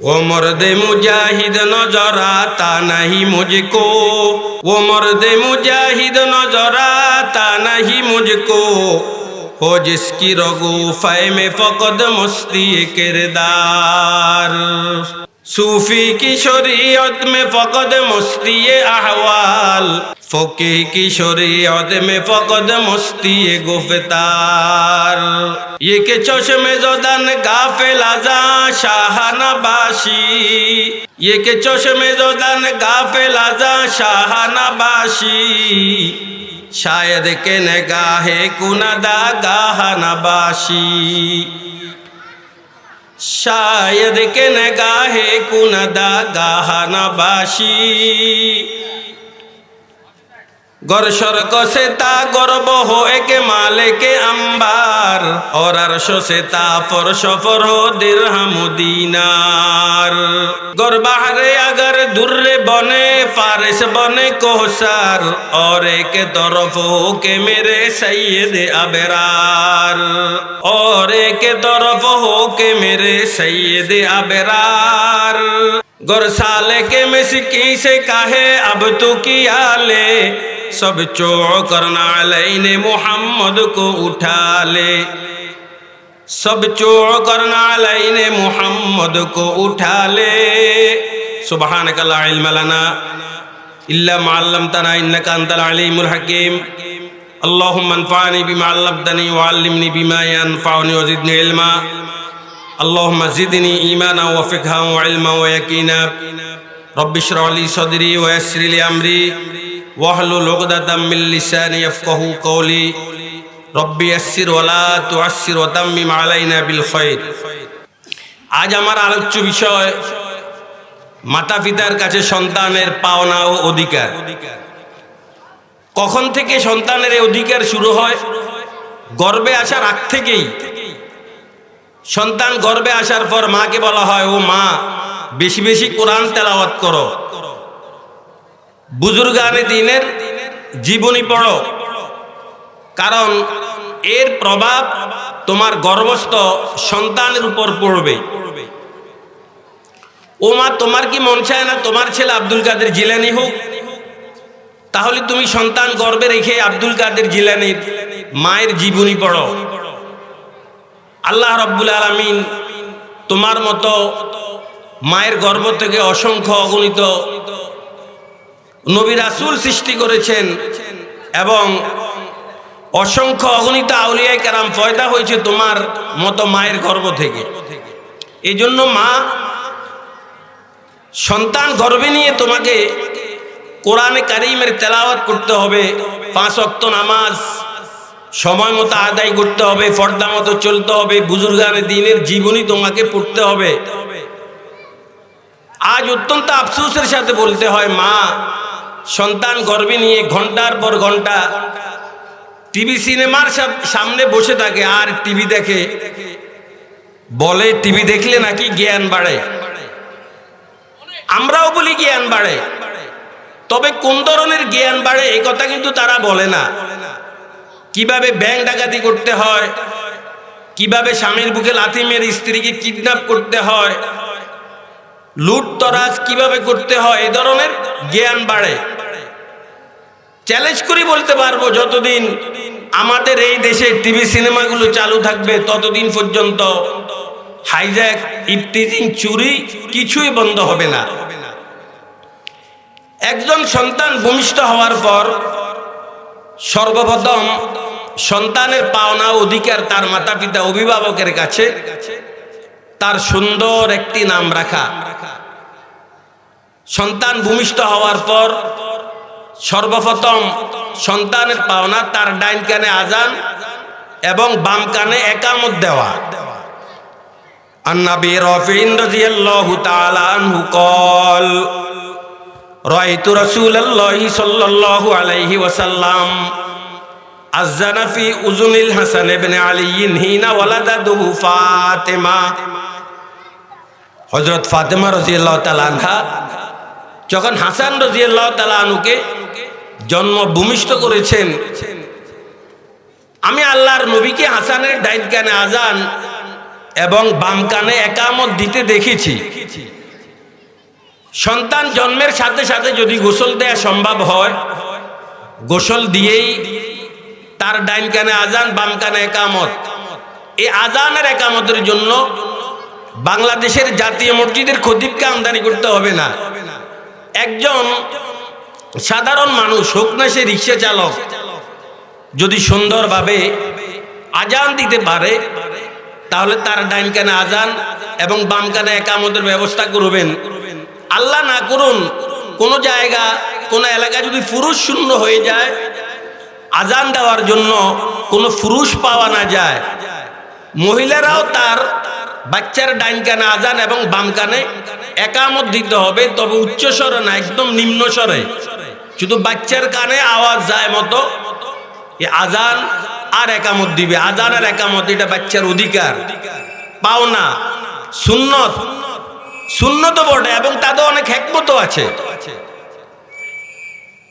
वो मर्द मुजाहिद नजर आता नहीं मुझको, वो मर्द मुजाहिद नजर आता नहीं मुझको, हो जिसकी रगूफ़े में फ़क़द मस्ती किरदार। सूफी की शरीयत में फ़क़द मस्ती अहवाल, फ़क़ीह की शरीयत में फ़क़द मस्ती गुफ्तार। ये के चश्मे ज़दन गाफिल आज़ा शाहनबाशी, ये के चश्मे ज़दन गाफिल आज़ा शाहनबाशी, शायद के नगाहे कुनदा गाह नबाशी, शायद के नगाहे कुनदा गाह नबाशी। गरशर को से ता गर्व हो एक माले के अंबार, और अर्श से ता फरश फर हो दिरहम दीनार। गर बहरे अगर दुर्रे बने फारिस बने कोहसार, और एक तरफ हो के मेरे सैयद अबरार, और एक तरफ हो के मेरे सैयद अबरार। गर साले के मिसकी से कहे अब तू किया ले, सब चो करना लैने मोहम्मद को उठा ले, सब चो करना लैने मोहम्मद को उठा ले। सुब्हानक ला इल्म लना इल्ला मा अल्लमतना इन्नका अंतल अलीमुल हकीम। अल्लाहुम्मा अन्फअनी बिमा अल्लमतनी व अल्लिमनी बिमा यनफअनी व ज़िदनी इल्मा। अल्लाहुम्मा ज़िदनी ईमाना व फ़िक़्हन व इल्मा व यकीना। रब्बि इश्रह ली सदरी व यस्सिर ली अमरी वहलुल उक़दतम मिन लिसानी यफ़क़हू क़ौली। रब्बि यस्सिर वला तुअस्सिर वतम्मिम अलैना बिल खैर। आज আমার আলোচ্য বিষয় মাতা পিতার কাছে সন্তানের পাওনা ও অধিকার। কখন থেকে সন্তানের এই অধিকার শুরু হয়? গর্ভে আসার আগ থেকেই। সন্তান গর্ভে আসার পর মাকে বলা হয়, ও মা বেশি বেশি কোরআন তেলাওয়াত করো, বুজুর্গানে দ্বীনের জীবনী পড়ো, কারণ এর প্রভাব তোমার গর্ভস্থ সন্তানের উপর পড়বে। ও মা, তোমার কি মন চায় না তোমার ছেলে আব্দুল কাদের জিলানী হোক? তাহলে তুমি সন্তান গর্ভে রেখে আব্দুল কাদের জিলানীর মায়ের জীবনী পড়ো। আল্লাহ রাব্বুল আলামিন তোমার মতো মায়ের গর্ভ থেকে অসংখ্য অগণিত নবী রাসূল সৃষ্টি করেছেন, এবং অসংখ্য অগণিত আউলিয়ায়ে কেরাম পয়দা হয়েছে তোমার মতো মায়ের গর্ভ থেকে। এই জন্য মা, সন্তান গর্ভে নিয়ে তোমাকে কোরআনে কারীমের তেলাওয়াত করতে হবে, 5 ওয়াক্ত নামাজ সময় মতো আদায় করতে হবে, পর্দা মতো চলতে হবে, বুজুর্গানে দ্বীনের জীবনী তোমাকে পড়তে হবে। আজ অত্যন্ত আফসোসের সাথে বলতে হয়, মা সন্তান গর্ভে নিয়ে ঘন্টার পর ঘন্টা টিভি সিনেমার সামনে বসে থাকে আর টিভি দেখে। বলে টিভি দেখলে নাকি জ্ঞান বাড়ে। আমরাও বলি জ্ঞান বাড়ে, তবে কোন ধরনের জ্ঞান বাড়ে এই কথা কিন্তু তারা বলে না। কিভাবে ব্যাংক ডাকাতি করতে হয়, কিভাবে স্বামীর বুকে লাথি মেরে স্ত্রীকে কিডন্যাপ করতে হয়, লুটতরাজ কিভাবে করতে হয়, এই ধরনের জ্ঞান বাড়ে। চ্যালেঞ্জ করে বলতে পারবো, যতদিন আমাদের এই দেশে টিভি সিনেমাগুলো চালু থাকবে ততদিন পর্যন্ত হাইজ্যাক, ইফটিজিং, চুরি কিছুই বন্ধ হবে না। একজন সন্তান ভূমিষ্ঠ হওয়ার পর সর্বপ্রথম সন্তানের পাওনা অধিকার তার মাতা পিতা অভিভাবকের কাছে তার সুন্দর একটি নাম রাখা। সন্তান ভূমিষ্ঠ হওয়ার পর সর্বপ্রথম সন্তানের পাওনা তার ডাইন কানে আজান এবং বাম কানে একামত দেওয়া। আন-নবী রাফি'ন রাদিয়াল্লাহু তাআলা আনহু قال রাআইতু রাসূলুল্লাহি সাল্লাল্লাহু আলাইহি ওয়াসাল্লাম আযানা ফি উযুনিল হাসান ইবনে আলী হিনা ওয়ালাদাতুহু ফাতিমা। হযরত ফাতিমা রাদিয়াল্লাহু তাআলা আনহা যখন হাসান রাদিয়াল্লাহু তাআলা আনহুকে জন্ম ভূমিষ্ঠ করেছেন, আমি আল্লাহর নবীকে হাসানের ডাইন কানে আজান এবং বাম কানে একামত দিতে দেখেছি। সন্তান জন্মের সাথে সাথে যদি গোসল দেয়া সম্ভব হয়, গোসল দিয়েই তার ডাইন কানে আজান, বাম কানে একামত। এই আজানের একামতের জন্য বাংলাদেশের জাতীয় মসজিদের খতিবকে আমদানি করতে হবে না। একজন সাধারণ মানুষ হোক না সে রিক্সা চালক, যদি সুন্দরভাবে আজান দিতে পারে তাহলে তার ডাইন কানে আজান এবং বাম কানে একামতের ব্যবস্থা করবেন। আল্লাহ না করুন কোন জায়গা কোন এলাকা যদি পুরুষ শূন্য হয়ে যায়, আজান দেওয়ার জন্য কোনো পুরুষ পাওয়া না যায়, মহিলারাও তার বাচ্চার ডাইন কানে আজান এবং বাম কানে একামত দিতে হবে, তবে উচ্চ স্বরে না, একদম নিম্ন স্বরে, শুধু বাচ্চার কানে আওয়াজ যায় মতো আজান আর একামত দিবে। আজান আর একামত এটা বাচ্চার অধিকার, পাওনা, সুন্নত। সুন্নত বটে এবং তাদের অনেক হিকমত আছে।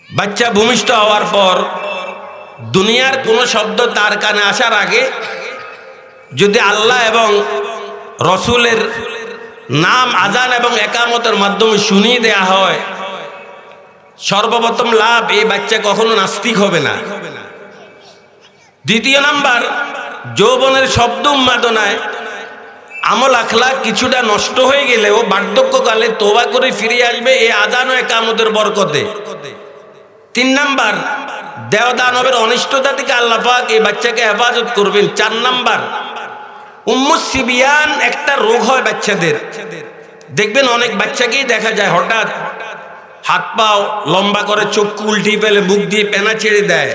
বাচ্চা ভূমিষ্ঠ হওয়ার পর দুনিয়ার কোন শব্দ তার কানে আসার আগে যদি আল্লাহ এবং রসুলের নাম আজান এবং একামতের মাধ্যমে শুনিয়ে দেয়া হয়, সর্বপ্রথম লাভ, এই বাচ্চা কখনো নাস্তিক হবে না। দ্বিতীয় নাম্বার, যৌবনের শব্দ উন্মাদনায় আমল আখলাক কিছুটা নষ্ট হয়ে গেলেও বার্ধক্যকালে তওবা করে ফিরে আসবে এই আজান ও একামতের বরকতে। তিন নাম্বার, দেহ দানবের অনিষ্টতা থেকে আল্লাহ পাক এই বাচ্চাকে হেফাজত করবেন। চার নাম্বার, উম্মুস সিবিয়ান একটা রোগ হয় বাচ্চাদের, দেখবেন অনেক বাচ্চাকেই দেখা যায় হঠাৎ হাত পাও লম্বা করে, চক্ষু উল্টি ফেলে, মুখ দিয়ে পেনা ছেড়ে দেয়,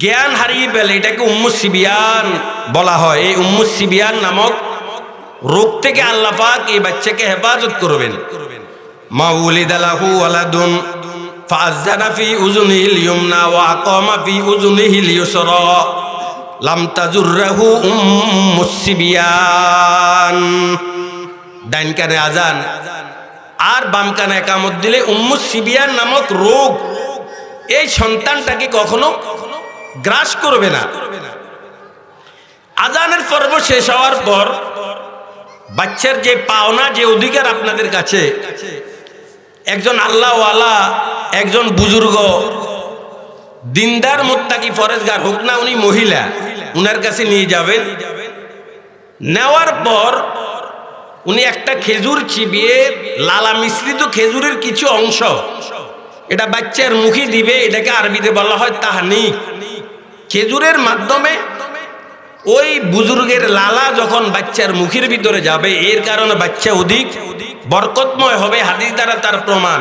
জ্ঞান হারিয়ে ফেলে। এটাকে উম্মুস সিবিয়ান বলা হয়। এই উম্মুস সিবিয়ান নামক রোগ থেকে আল্লাহ পাক এই বাচ্চাকে হেফাজত করবেন। মা উলিদা লাহু ওয়ালাদুন ফাআযানা ফি উযুনিহিল ইয়ুমনা ওয়া আকামা ফি উযুনিহিল ইউসরা লাম তাজুরহু উম্মুস সিবিয়ান। ডাইন কানে আজান আর বাম কানে একামত দিলে উম্মুস সিবিয়ান নামক রোগ এই সন্তানটাকে কখনো গ্রাস করবে না। আজানের পর্ব শেষ হওয়ার পর বাচ্চার যে পাওনা, যে অধিকার আপনাদের কাছে, একজন আল্লাহওয়ালা, একজন বুজুর্গ, দিনদার মুত্তাকি ফরেজগার হোক না উনি মহিলা, উনার কাছে নিয়ে যাবেন। নেওয়ার পর উনি একটা খেজুর চিবিয়ে লালা মিশ্রিত খেজুরের কিছু অংশ এটা বাচ্চার মুখে দিবে। এটাকে আরবিতে বলা হয় তাহনিক। খেজুরের মাধ্যমে ওই বুজুর্গের লালা যখন বাচ্চার মুখের ভিতরে যাবে, এর কারণে বাচ্চা অধিক বরকতময় হবে। হাদিস দ্বারা তার প্রমাণ।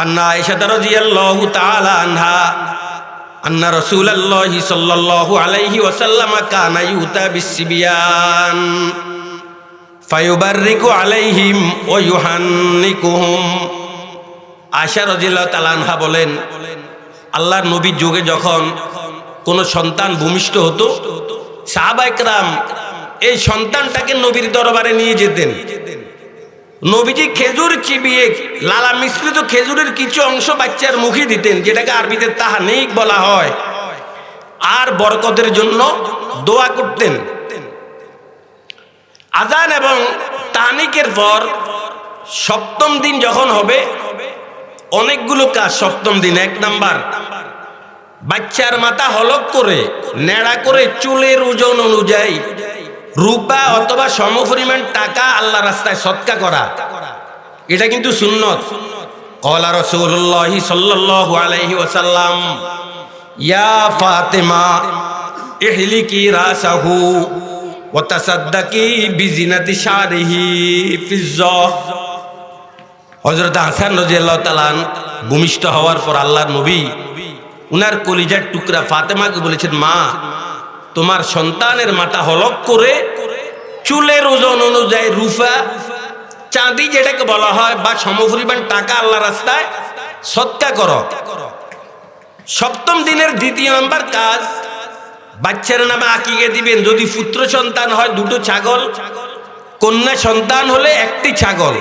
আন্না আয়েশা রাদিয়াল্লাহু তাআলা আনহা আন্না রাসূলুল্লাহি সাল্লাল্লাহু আলাইহি ওয়াসাল্লাম কানা ইউতা বিসসিবিয়ান ফায়ুবাররিকু আলাইহিম ওয়া ইউহান্নিকুহুম। আয়েশা রাদিয়াল্লাহু তাআলা আনহা বলেন, আল্লাহর নবীর যুগে যখন কোন সন্তান ভূমিষ্ঠ হতো, সাহাবায়ে কেরাম এই সন্তানটাকে নবীর দরবারে নিয়ে যেতেন। নবীজি খেজুর চিবিয়ে লালা মিশ্রিত খেজুরের কিছু অংশ বাচ্চার মুখে দিতেন, যেটাকে আরবিতে তাহনিক বলা হয়, আর বরকতের জন্য দোয়া করতেন। আজান এবং তাহনিকের পর সপ্তম দিন যখন হবে, অনেকগুলো কাজ সপ্তম দিন। এক নাম্বার, বাচ্চার মাথা হলক করে নেড়া করে চুলের ওজন অনুযায়ী রূপা অথবা সমপরিমাণ টাকা আল্লাহ রাস্তায় সদকা করা, এটা কিন্তু সুন্নত। ক্বালা রাসূলুল্লাহ সাল্লাল্লাহু আলাইহি ওয়াসাল্লাম ইয়া ফাতিমা ইহলিকি রাসাহু ওয়া তাসাদ্দাকি বিজিনাতি শারিহি ফিজ্জা। হযরত হাসান রাদিয়াল্লাহু তাআলা ভূমিষ্ঠ হওয়ার পর আল্লাহর নবী উনার কলিজার টুকরা ফাতেমাকে বলেছেন, মা, তোমার সন্তানের মাথা হলক করে চুলের ওজন অনুযায়ী রূপা, চাঁদি যেটাকে বলা হয়, বা সমপরিমাণ টাকা আল্লাহ রাস্তায় সদকা করো। সপ্তম দিনের দ্বিতীয় নম্বর কাজ, বাচ্চার নামে আকিকা দিবেন। যদি পুত্র সন্তান হয় দুটো ছাগল, কন্যা সন্তান হলে একটি ছাগল।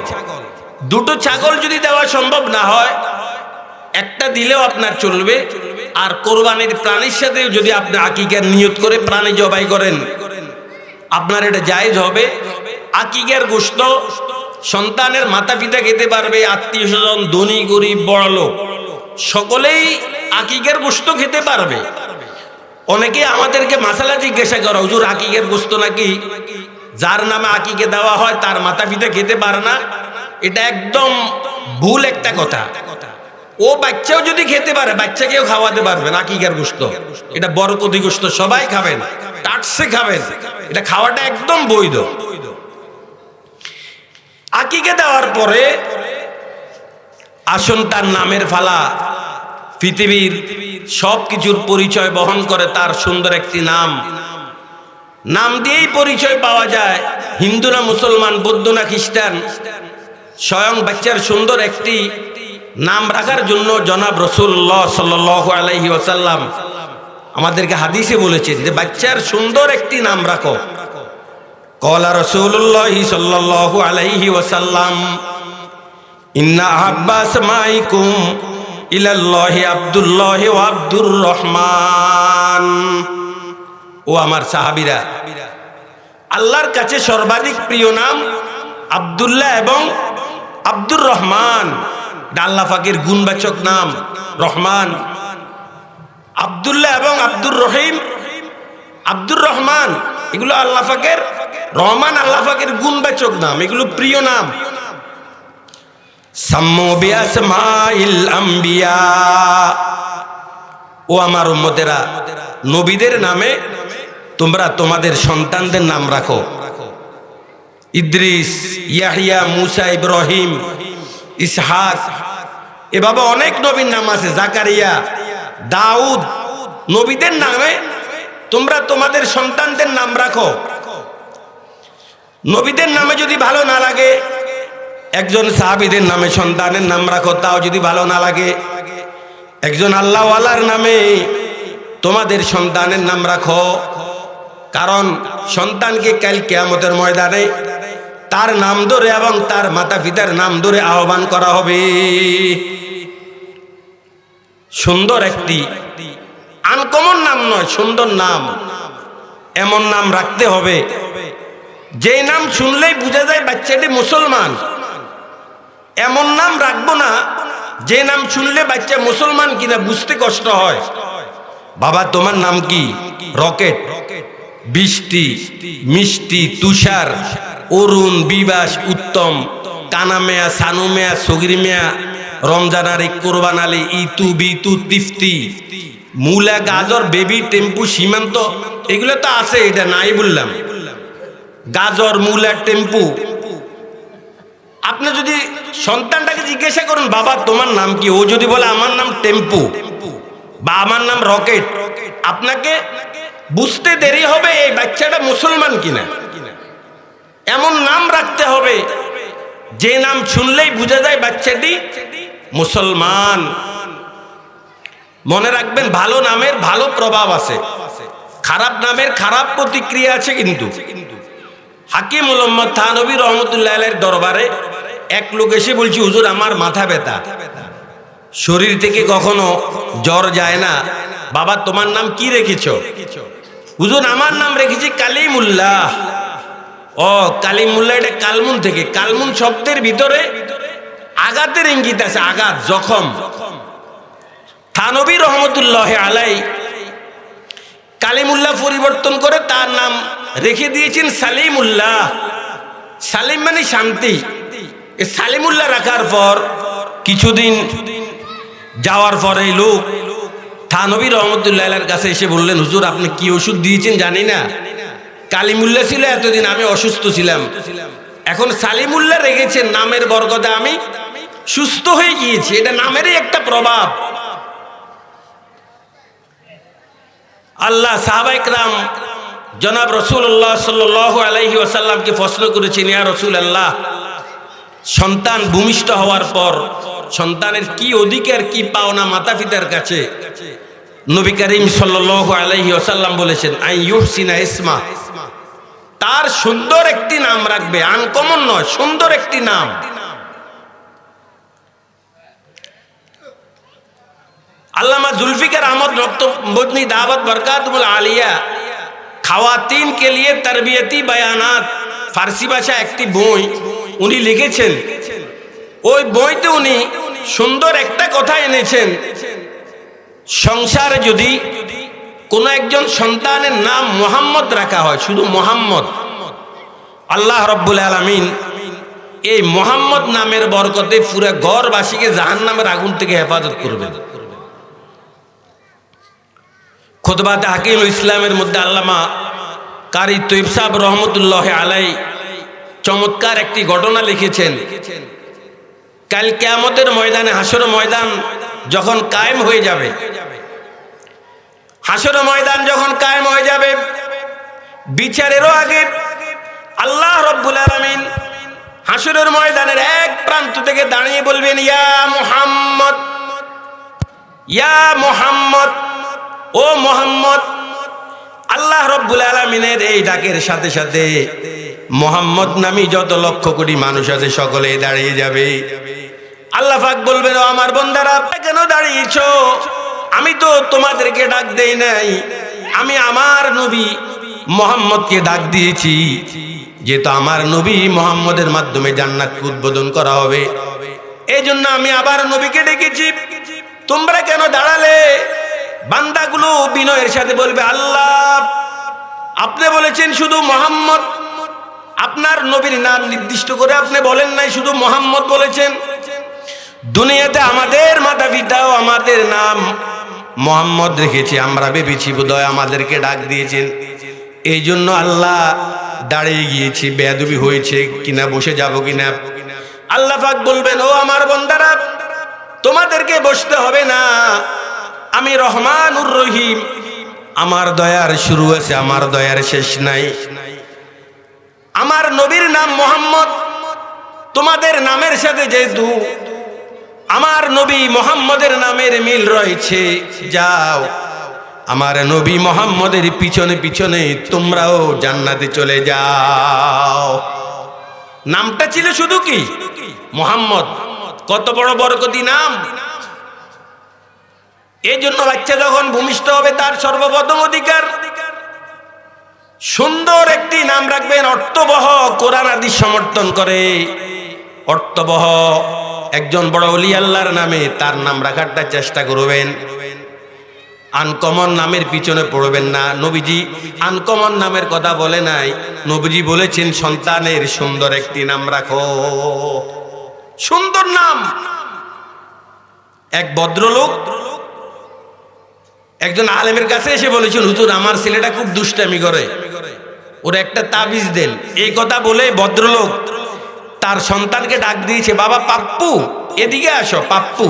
দুটো ছাগল যদি দেওয়া সম্ভব না হয়, একটা দিলেও আপনার চলবে। আর কোরবানির প্রাণীর সাথে যদি আপনি আকিকার নিয়ত করে প্রাণী জবাই করেন, আপনার এটা জায়েজ হবে। আকিকের গোশত সন্তানের মাতা পিতা খেতে পারবে, আত্মীয় স্বজন, ধনী গরিব বড়লোক সকলেই আকিকের গোশত খেতে পারবে। অনেকে আমাদেরকে মাসালা জিজ্ঞাসা করে, হুজুর আকিকের গোশত নাকি যার নামে আকিকে দেওয়া হয় তার মাতা পিতা খেতে পারে না? এটা একদম ভুল একটা কথা। ও বাচ্চাও যদি খেতে পারে, বাচ্চাকেও খাওয়াতে পারবেন আকিকার গোশত। এটা বরকতি গোশত, সবাই খাবেন, টাটসে খাবেন, এটা খাওয়াটা একদম বৈধ। আকিকে দেওয়ার পরে আসুন তার নামের ফালা পৃথিবীর সব কিছুর পরিচয় বহন করে তার সুন্দর একটি নাম। নাম দিয়েই পরিচয় পাওয়া যায় হিন্দু না মুসলমান, বৌদ্ধ না খ্রিস্টান। স্বয়ং বাচ্চার সুন্দর একটি নাম রাখার জন্য জনাব রাসূলুল্লাহ সাল্লাল্লাহু আলাইহি ওয়াসাল্লাম আমাদেরকে হাদিসে বলেছেন যে বাচ্চার সুন্দর একটি নাম রাখো। ক্বালা রাসূলুল্লাহ সাল্লাল্লাহু আলাইহি ওয়াসাল্লাম ইন্না আহাব্বা আসমাইকুম ইলাল্লাহি আব্দুল্লাহ ওয়া আব্দুর রহমান। ও আমার সাহাবীরা, আল্লাহর কাছে সর্বাধিক প্রিয় নাম আব্দুল্লাহ এবং আব্দুর রহমান। আল্লাহ পাকের গুণবাচক নাম রহমান। আব্দুল্লাহ এবং আব্দুর রহিম, আব্দুর রহমান, এগুলো আল্লাহ পাকের, রহমান আল্লাহ পাকের গুণবাচক নাম, এগুলো প্রিয় নাম। সাম্মু বিআসমাইল আম্বিয়া। ও আমার উম্মতেরা, নবীদের নামে তোমরা তোমাদের সন্তানদের নাম রাখো। ইদ্রিস, ইয়াহিয়া, মুসা, ইব্রাহিম, ইসহাক, এভাবে অনেক নবীর নাম আছে, জাকারিয়া, দাউদ। নবীদের নামে তোমরা তোমাদের সন্তানদের নাম রাখো। নবীদের নামে যদি ভালো না লাগে, একজন সাহাবীদের নামে সন্তানের নাম রাখো, তাও যদি ভালো না লাগে, একজন আল্লাহওয়ালার নামে তোমাদের সন্তানের নাম রাখো। কারণ সন্তানকে কাল কিয়ামতের ময়দানে তার নাম ধরে এবং তার মাতা পিতার নাম ধরে আহ্বান করা হবে। সুন্দর একটি আনকমন নাম নয়, সুন্দর নাম। এমন নাম রাখতে হবে যে নাম শুনলেই বোঝা যায় বাচ্চাটি মুসলমান। এমন নাম রাখবো না যে নাম শুনলে বাচ্চা মুসলমান কিনা বুঝতে কষ্ট হয়। বাবা তোমার নাম কি? রকেট, বৃষ্টি, মিষ্টি, তুষার, অরুণ, বিবাস, উত্তম, কানামেয়া, সানুমেয়া, সগিরমেয়া, রমজান আলী, কোরবান আলী, ইতু, বিতু, তিফতি, মূলা, গাজর, বেবি, টেম্পু, সীমান্ত, এগুলো তো আছে, এটা নাই বললাম। গাজর, মূলা, টেম্পু। আপনি যদি সন্তানটাকে জিজ্ঞাসা করুন, বাবা তোমার নাম কি? ও যদি বলে আমার নাম টেম্পু বা আমার নাম রকেট, আপনাকে বুঝতে দেরি হবে এই বাচ্চাটা মুসলমান কিনা। এমন নাম রাখতে হবে যে নাম শুনলেই বোঝা যায় বাচ্চাটি মুসলমান। মনে রাখবেন, ভালো নামের ভালো প্রভাব আছে, খারাপ নামের খারাপ প্রতিক্রিয়া আছে। কিন্তু হাকিম মোহাম্মদ থানভী রহমতুল্লাহ আলাইহির দরবারে এক লোক এসে বলছি, হুজুর আমার মাথা ব্যথা, শরীর থেকে কখনো জ্বর যায় না। বাবা তোমার নাম কি রেখেছো? হুজুর আমার নাম রেখেছি কালিমুল্লাহ। ও কালিমুল্লাহ, এটা কালমুন থেকে। কালমুন শব্দের ভিতরে আঘাতের ইঙ্গিত আছে, আঘাত, জখম। থানভী রহমতুল্লাহ আলাইহি কালিমুল্লাহ পরিবর্তন করে তার নাম রেখে দিয়েছেন সালিমুল্লাহ। সালিম মানে শান্তি। সালিমুল্লাহ রাখার পর কিছুদিন যাওয়ার পরে লোক থানভী রহমতুল্লাহ আলাইহির কাছে এসে বললেন, হুজুর আপনি কি ওষুধ দিয়েছেন জানি না, কালিমুল্লাহ ছিল এতদিন, আমি অসুস্থ ছিলাম, এখন সালিমুল্লাহ রেখেছেন, নামের বরকতে আমি সুস্থ হয়ে গিয়েছি। এটা নামেরই একটা প্রভাব। আল্লাহ সাহাবায়ে কেরাম জনাব রাসূলুল্লাহ সাল্লাল্লাহু আলাইহি ওয়াসাল্লামকে প্রশ্ন করেছেন, ইয়া রাসূলুল্লাহ, সন্তান ভূমিষ্ঠ হওয়ার পর সন্তানের কি অধিকার, কি পাওনা মাতা পিতার কাছে? নবী করিম সাল্লাল্লাহু আলাইহি ওয়াসাল্লাম বলেছেন, আই ইউহসিনা ইসমা, তার সুন্দর একটি নাম রাখবে, আনকমন নয়, সুন্দর একটি নাম। আল্লামা জুলফিকার আহমদ নক্তবন্দি দাওয়াত বরকাতুল আলিয়া খাওয়াতিন কে লিয়ে তরবিয়তি বায়ানাত ফার্সি ভাষা একটি বই উনি লিখেছেন। ওই বইতে উনি সুন্দর একটা কথা এনেছেন, সংসারে যদি কোনো একজন সন্তানের নাম মোহাম্মদ রাখা হয়, শুধু মোহাম্মদ, আল্লাহ রব্বুল আলামিন এই মোহাম্মদ নামের বরকতে পুরো ঘরবাসীকে জাহান্নামের আগুন থেকে হেফাজত করবেন। খুতবাতে হাকিমুল ইসলামের মধ্যে আল্লামা কারি তৈয়ব সাহেব রহমতুল্লাহ আলাই চমৎকার একটি ঘটনা লিখেছেন। কাল কিয়ামতের ময়দানে, হাসর ময়দান যখন কায়েম হয়ে যাবে, হাসর ময়দান যখন কায়েম হয়ে যাবে, বিচারেরও আগে আল্লাহ রব্বুল আলামিন হাসরের ময়দানের এক প্রান্ত থেকে দাঁড়িয়ে বলবেন, ইয়া মুহাম্মদ, ইয়া মুহাম্মদ, ও মুহাম্মদ। আল্লাহ রব্বুল আলামিনের এই ডাকের সাথে সাথে মুহাম্মদ নামী যত লক্ষ কোটি মানুষ আছে সকলে দাঁড়িয়ে যাবে। আল্লাহ পাক বলবেন, ও আমার বান্দারা কেন দাঁড়িয়েছো? আমি তো তোমাদেরকে ডাক দেই নাই, আমি আমার নবী মুহাম্মদকে ডাক দিয়েছি, যেহেতু আমার নবী মুহাম্মদের মাধ্যমে জান্নাতকে উদ্বোধন করা হবে, এই জন্য আমি আবার নবীকে ডেকেছি। তোমরা কেন দাঁড়ালে? বান্দাগুলো বিনয়ের সাথে বলবে, আল্লাহ আপনি বলেছেন শুধু মুহাম্মদ, আপনার নবীর নাম নির্দিষ্ট করে আপনি বলেন নাই, শুধু মুহাম্মদ বলেছেন। দুনিয়াতে আমাদের মাতা পিতাও আমাদের নাম মুহাম্মদ রেখেছে, আমরা ভেবেছি বোধহয় আমাদেরকে ডাক দিয়েছেন, এই জন্য আল্লাহ দাঁড়িয়ে গিয়েছি, বেয়াদবি হয়েছে কিনা, বসে যাব কিনা। আল্লাহ পাক বলবেন, ও আমার বান্দারা তোমাদেরকে বসতে হবে না, আমি রহমানুর রহিম, আমার দয়ার শুরু আছে, আমার দয়ার শেষ নাই। আমার নবীর নাম মুহাম্মদ, তোমাদের নামের সাথে যেহেতু আমার নবী মুহাম্মদের নামের মিল রয়েছে, যাও আমার নবী মুহাম্মদের পিছনে পিছনে তোমরাও জান্নাতে চলে যাও। নামটা ছিল শুধু কি মুহাম্মদ, কত বড় বরকতি নাম। এই জন্য বাচ্চা যখন ভূমিষ্ঠ হবে তার সর্বপ্রথম অধিকার সুন্দর একটি নাম রাখবেন, অর্থবহ, কোরআন হাদিস সমর্থন করে, অর্থবহ একজন বড় ওলি আল্লাহর নামে তার নাম রাখারটা চেষ্টা করবেন। আনকমন নামের পিছনে পড়বেন না। নবীজি আনকমন নামের কথা বলে নাই, নবীজি বলেছেন সন্তানের সুন্দর একটি নাম রাখো, সুন্দর নাম। এক ভদ্রলোক একজন আলেমের কাছে এসে বলেছেন, হুজুর আমার ছেলেটা খুব দুষ্টামি করে, ওর একটা তাবিজ দেন। এই কথা বলে ভদ্রলোক তার সন্তানকে ডাক দিয়েছে, বাবা পাপ্পু এদিকে আসো। পাপ্পু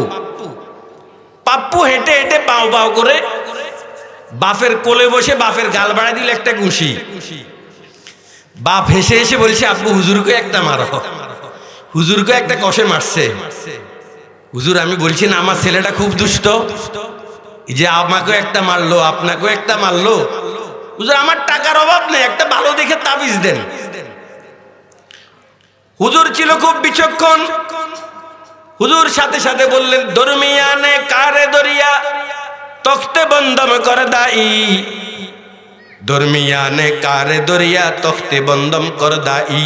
পাপ্পু হেঁটে হেঁটে পাও পাও করে বাপের কোলে বসে বাপের গাল বাড়া দিল একটা ঘুষি। বাপ হেসে হেসে বলছে, আব্বু হুজুরকে একটা মারো, হুজুরকে একটা কষে মারছে। হুজুর আমি বলছি না আমার ছেলেটা খুব দুষ্ট, যে আমাকেও একটা মারলো আপনাকেও একটা মারলো। হুজুর আমার টাকার অভাব নেই, একটা ভালো দেখে তাবিজ দেন। হুজুর ছিল খুব বিচক্ষণ, হুজুর সাথে সাথে বললেন, দরমিয়ানে কারে দরিয়া তখতে বন্ধম কর দাই, দরমিয়ানে কারে দরিয়া তখতে বন্ধম কর দাই,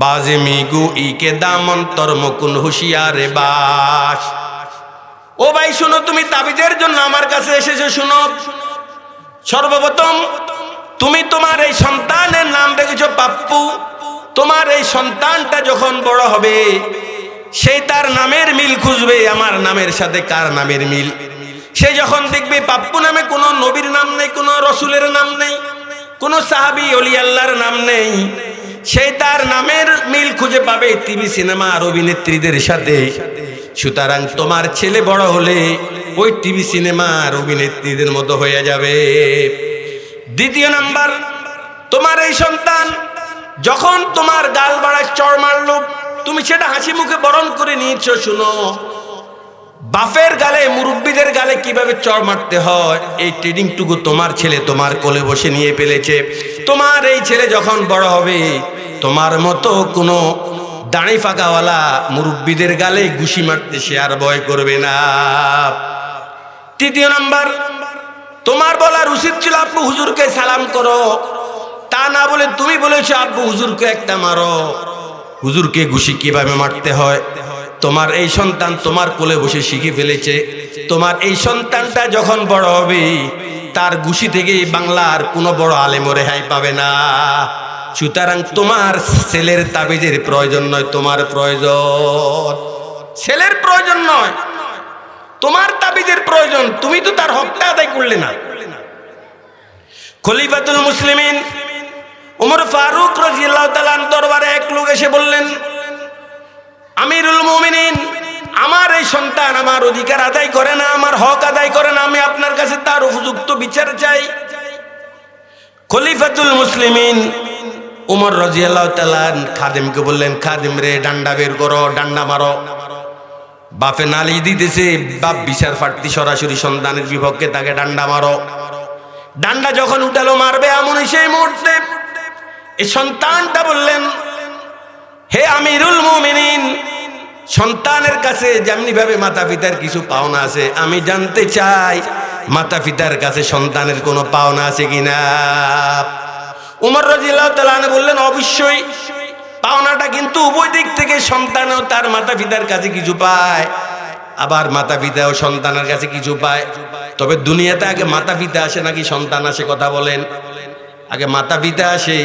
বাজে মিগু ইকে দামন তোর মুকুন হুশিয়ারে বাস। ও ভাই শুনো, তুমি তাবিজের জন্য আমার কাছে এসেছো, শুনো। সর্বপ্রথম তুমি তোমার এই সন্তানের নাম রেখেছো পাপ্পু। তোমার এই সন্তানটা যখন বড় হবে সে তার নামের মিল খুঁজবে, আমার নামের সাথে কার নামের মিল। সে যখন দেখবে পাপ্পু নামে কোনো নবীর নাম নেই, কোনো রসুলের নাম নেই, কোনো সাহাবী ওলি আল্লাহর নাম নেই, সে তার নামের মিল খুঁজে পাবে টিভি সিনেমা আর অভিনেত্রীদের সাথে। সুতরাং তোমার ছেলে বড় হলে ওই টিভি সিনেমা আর অভিনেত্রীদের মতো হয়ে যাবে। দ্বিতীয় নাম্বার, তোমার এই সন্তান যখন তোমার গাল বাড়ায় চড় মারলো, তুমি সেটা হাসি মুখে বরণ করে নিয়েছো। শুনো, বাপের গালে, মুরব্বীদের গালে কিভাবে চড় মারতে হয় এই ট্রেনিংটুকু তোমার ছেলে তোমার কোলে বসে নিয়ে ফেলেছে। তোমার এই ছেলে যখন বড় হবে তোমার মতো কোনো দাঁড়ি ফাঁকাওয়ালা মুরব্বীদের গালে ঘুষি মারতে সে আর ভয় করবে না। তৃতীয় নাম্বার, তোমার বলার উচিত ছিল আব্বু হুজুরকে সালাম করো, তা না বলে তুমি বলেছো আব্বু হুজুরকে একটা মারো। হুজুরকে ঘুষি কিভাবে মারতে হয় তোমার এই সন্তান তোমার কোলে বসে শিখে ফেলেছে। তোমার এই সন্তানটা যখন বড় হবে তার ঘুষি থেকে বাংলার কোনো বড় আলেমও রেহাই পাবে না। সুতরাং তোমার ছেলের তাবিজের প্রয়োজন নয়, তোমার প্রয়োজন, ছেলের প্রয়োজন নয়, তোমার তাবিজের প্রয়োজন। তুমি তো তার হকটা আদায় করলে না। খলিফাতুল মুসলিমিন ওমর ফারুক রাদিয়াল্লাহু তাআলা দরবারে এক লোক এসে বললেন, আমিরুল মুমিনিন, আমার এই সন্তান আমার অধিকার আদায় করে না, আমার হক আদায় করে না, আমি আপনার কাছে তার উপযুক্ত বিচার চাই। খলিফাতুল মুসলিমিন ওমর রাদিয়াল্লাহু তাআলা খাদেমকে বললেন, খাদেম রে, ডান্ডা বের করো, ডান্ডা মারো। বাপে নালিশ দিতেছে, বাপ বিচার প্রার্থী, সরাসরি সন্তানের বিপক্ষে, তাকে ডান্ডা মারো। ডান্ডা যখন উঠালো মারবে, এমনই সেই মুহূর্তে এই সন্তানটা বললেন, হে আমিরুল মুমিনিন, সন্তানের কাছে যেমনি ভাবে মাতা পিতার কিছু পাওনা আছে, আমি জানতে চাই মাতা পিতার কাছে সন্তানের কোনো পাওনা আছে কিনা। উমর রাদিয়াল্লাহু তাআলা বললেন, অবশ্যই পাওনাটা কিন্তু উভয় দিক থেকে, সন্তানও তার মাতা পিতার কাছে কিছু পায়, আবার মাতা পিতাও সন্তানের কাছে কিছু পায়। তবে দুনিয়াতে আগে মাতা পিতা আসে নাকি সন্তান আসে, কথা বলেন? আগে মাতা পিতা আসে।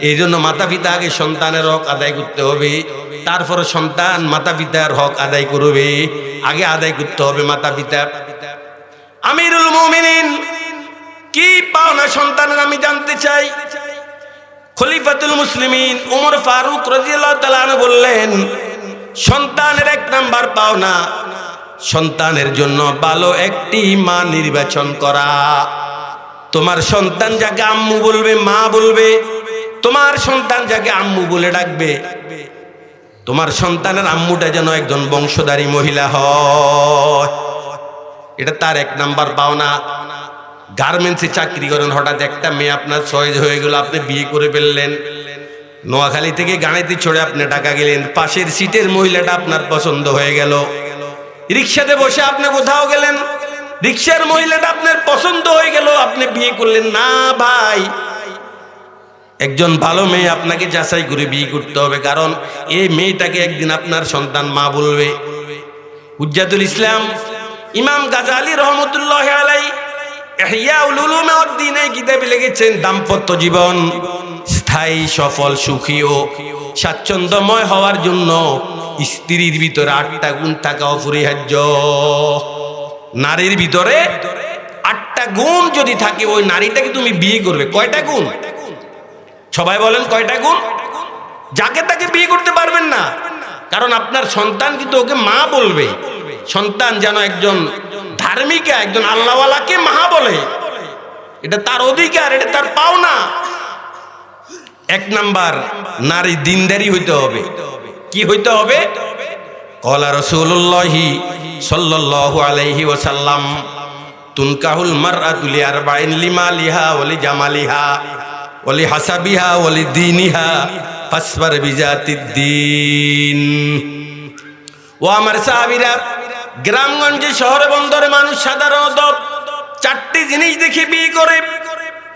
এই জন্য মাতা পিতা আগে সন্তানের হক আদায় করতে হবে, তারপরে সন্তান মাতা পিতার হক আদায় করবে। আগে আদায় করতে হবে মাতা পিতা। আমিরুল মুমিনিন, কি পাওনা সন্তানের আমি জানতে চাই। খলিফাতুল মুসলিমিন ওমর ফারুক রাদিয়াল্লাহু তাআলা বললেন, সন্তানের এক নাম্বার পাওনা, সন্তানের জন্য ভালো একটি মা নির্বাচন করা। তোমার সন্তান যাকে আম্মু বলবে, মা বলবে, তোমার সন্তান যাকে আম্মু বলে ডাকবে, তোমার সন্তানের আম্মুটা যেন একজন বংশধারী মহিলা হয়, এটা তার এক নাম্বার পাওনা। গার্মেন্টসে চাকরি করেন, হঠাৎ একটা মেয়ে আপনার চয়েস হয়ে গেল, আপনি বিয়ে করে ফেললেন। নোয়াখালী থেকে গাড়িতে চড়ে আপনি ঢাকা গেলেন, পাশের সিটের মহিলাটা আপনার পছন্দ হয়ে গেল। রিক্সাতে বসে আপনি কোথাও গেলেন, রিক্সার মহিলাটা আপনার পছন্দ হয়ে গেল, আপনি বিয়ে করলেন। না ভাই, একজন ভালো মেয়ে আপনাকে যাচাই করে বিয়ে করতে হবে, কারণ এই মেয়েটাকে একদিন আপনার সন্তান মা বলবে। হুজ্জাতুল ইসলাম ইমাম গাজালি রহমতুল্লাহ আলাইহি ইহয়া উলুম আদ-দ্বীন এই কিতাবে লিখেছেন, দাম্পত্য জীবন স্থায়ী, সফল, সুখী ও স্বাচ্ছন্দ্যময় হওয়ার জন্য স্ত্রীর ভিতরে 8টা গুণ থাকা অপরিহার্য। নারীর ভিতরে 8টা গুণ যদি থাকে, ওই নারীটাকে তুমি বিয়ে করবে। কয়টা গুণ? সবাই বলেন কয়টা গুণ? যাকে তাকে বিয়ে করতে পারবেন না, কারণ আপনার সন্তান কিন্তু ওকে মা বলবে। সন্তান যেন একজন ধার্মিকা, একজন আল্লাহওয়ালাকে মা বলে, এটা তার অধিকার, এটা তার পাওনা। এক নাম্বার, নারী দিনদারি হইতে হবে। কি হইতে হবে? ক্বালা রাসূলুল্লাহি সাল্লাল্লাহু আলাইহি ওয়াসাল্লাম, তুনকাহুল মারআতু লিআরবাইন, লিমালিহা ওয়া লিজামালিহা ওয়া লিহাসাবিহা ওয়া লিদীনিহা ফাসবার বিজাতিদ্দীন। ও আমার সাহাবীরা, গ্রামগঞ্জে, শহরে, বন্দরে মানুষ সাধারণত 4টি জিনিস দেখে বিয়ে করে।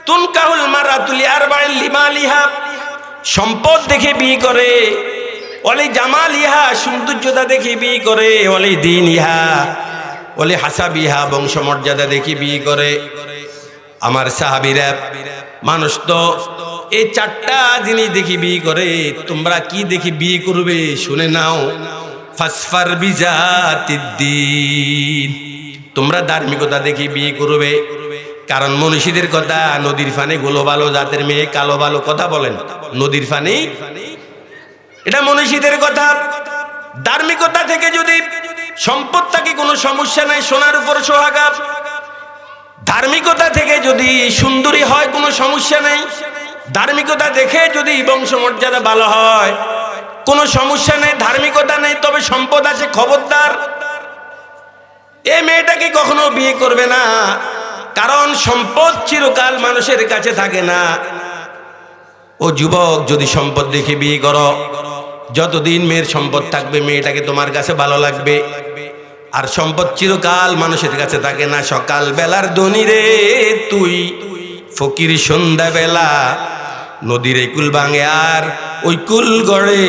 তুনকাহুল মারআতু লিআরবাইন, লিমালিহা, সম্পদ দেখে বিয়ে করে, ওয়ালি জামালিহা, সৌন্দর্যতা দেখে বিয়ে করে, ওয়ালি দীনিহা, ওয়ালি হাসাবিহা, বংশমর্যাদা দেখে বিয়ে করে। আমার সাহাবীরা, মানুষ তো এই 4টা জিনিস দেখে বিয়ে করে। তোমরা কি দেখে বিয়ে করবে শুনে নাও। ফাসফার বিজাতিদ্দীন, তোমরা ধার্মিকতা দেখে বিয়ে করবে। কারণ মনীষীদের কথা, নদীর ফানে গোলো ভালো জাতের মেয়ে কালো ভালো, কথা বলেন, নদীর ফানে, এটা মনীষীদের কথা। ধার্মিকতা থেকে যদি সম্পদ থাকে কোনো সমস্যা নাই, সোনার উপর সোহাগা। ধার্মিকতা থেকে যদি সুন্দরী হয় কোনো সমস্যা নেই। ধার্মিকতা দেখে যদি বংশমর্যাদা ভালো হয় কোনো সমস্যা নেই। ধার্মিকতা নেই তবে সম্পদ আছে, খবরদার এই মেয়েটাকে কখনো বিয়ে করবে না, কারণ সম্পদ চিরকাল মানুষের কাছে থাকে না। ও যুবক, যদি সম্পদ দেখে বিয়ে করো, যতদিন মেয়ের সম্পদ থাকবে মেয়েটাকে তোমার কাছে ভালো লাগবে। আর সম্পদ চিরকাল মানুষের কাছে থাকে না। সকাল বেলার ধনী রে তুই, ফকির সন্ধ্যা বেলা নদীর এই কুল ভাঙে আর ওই কুল গড়ে,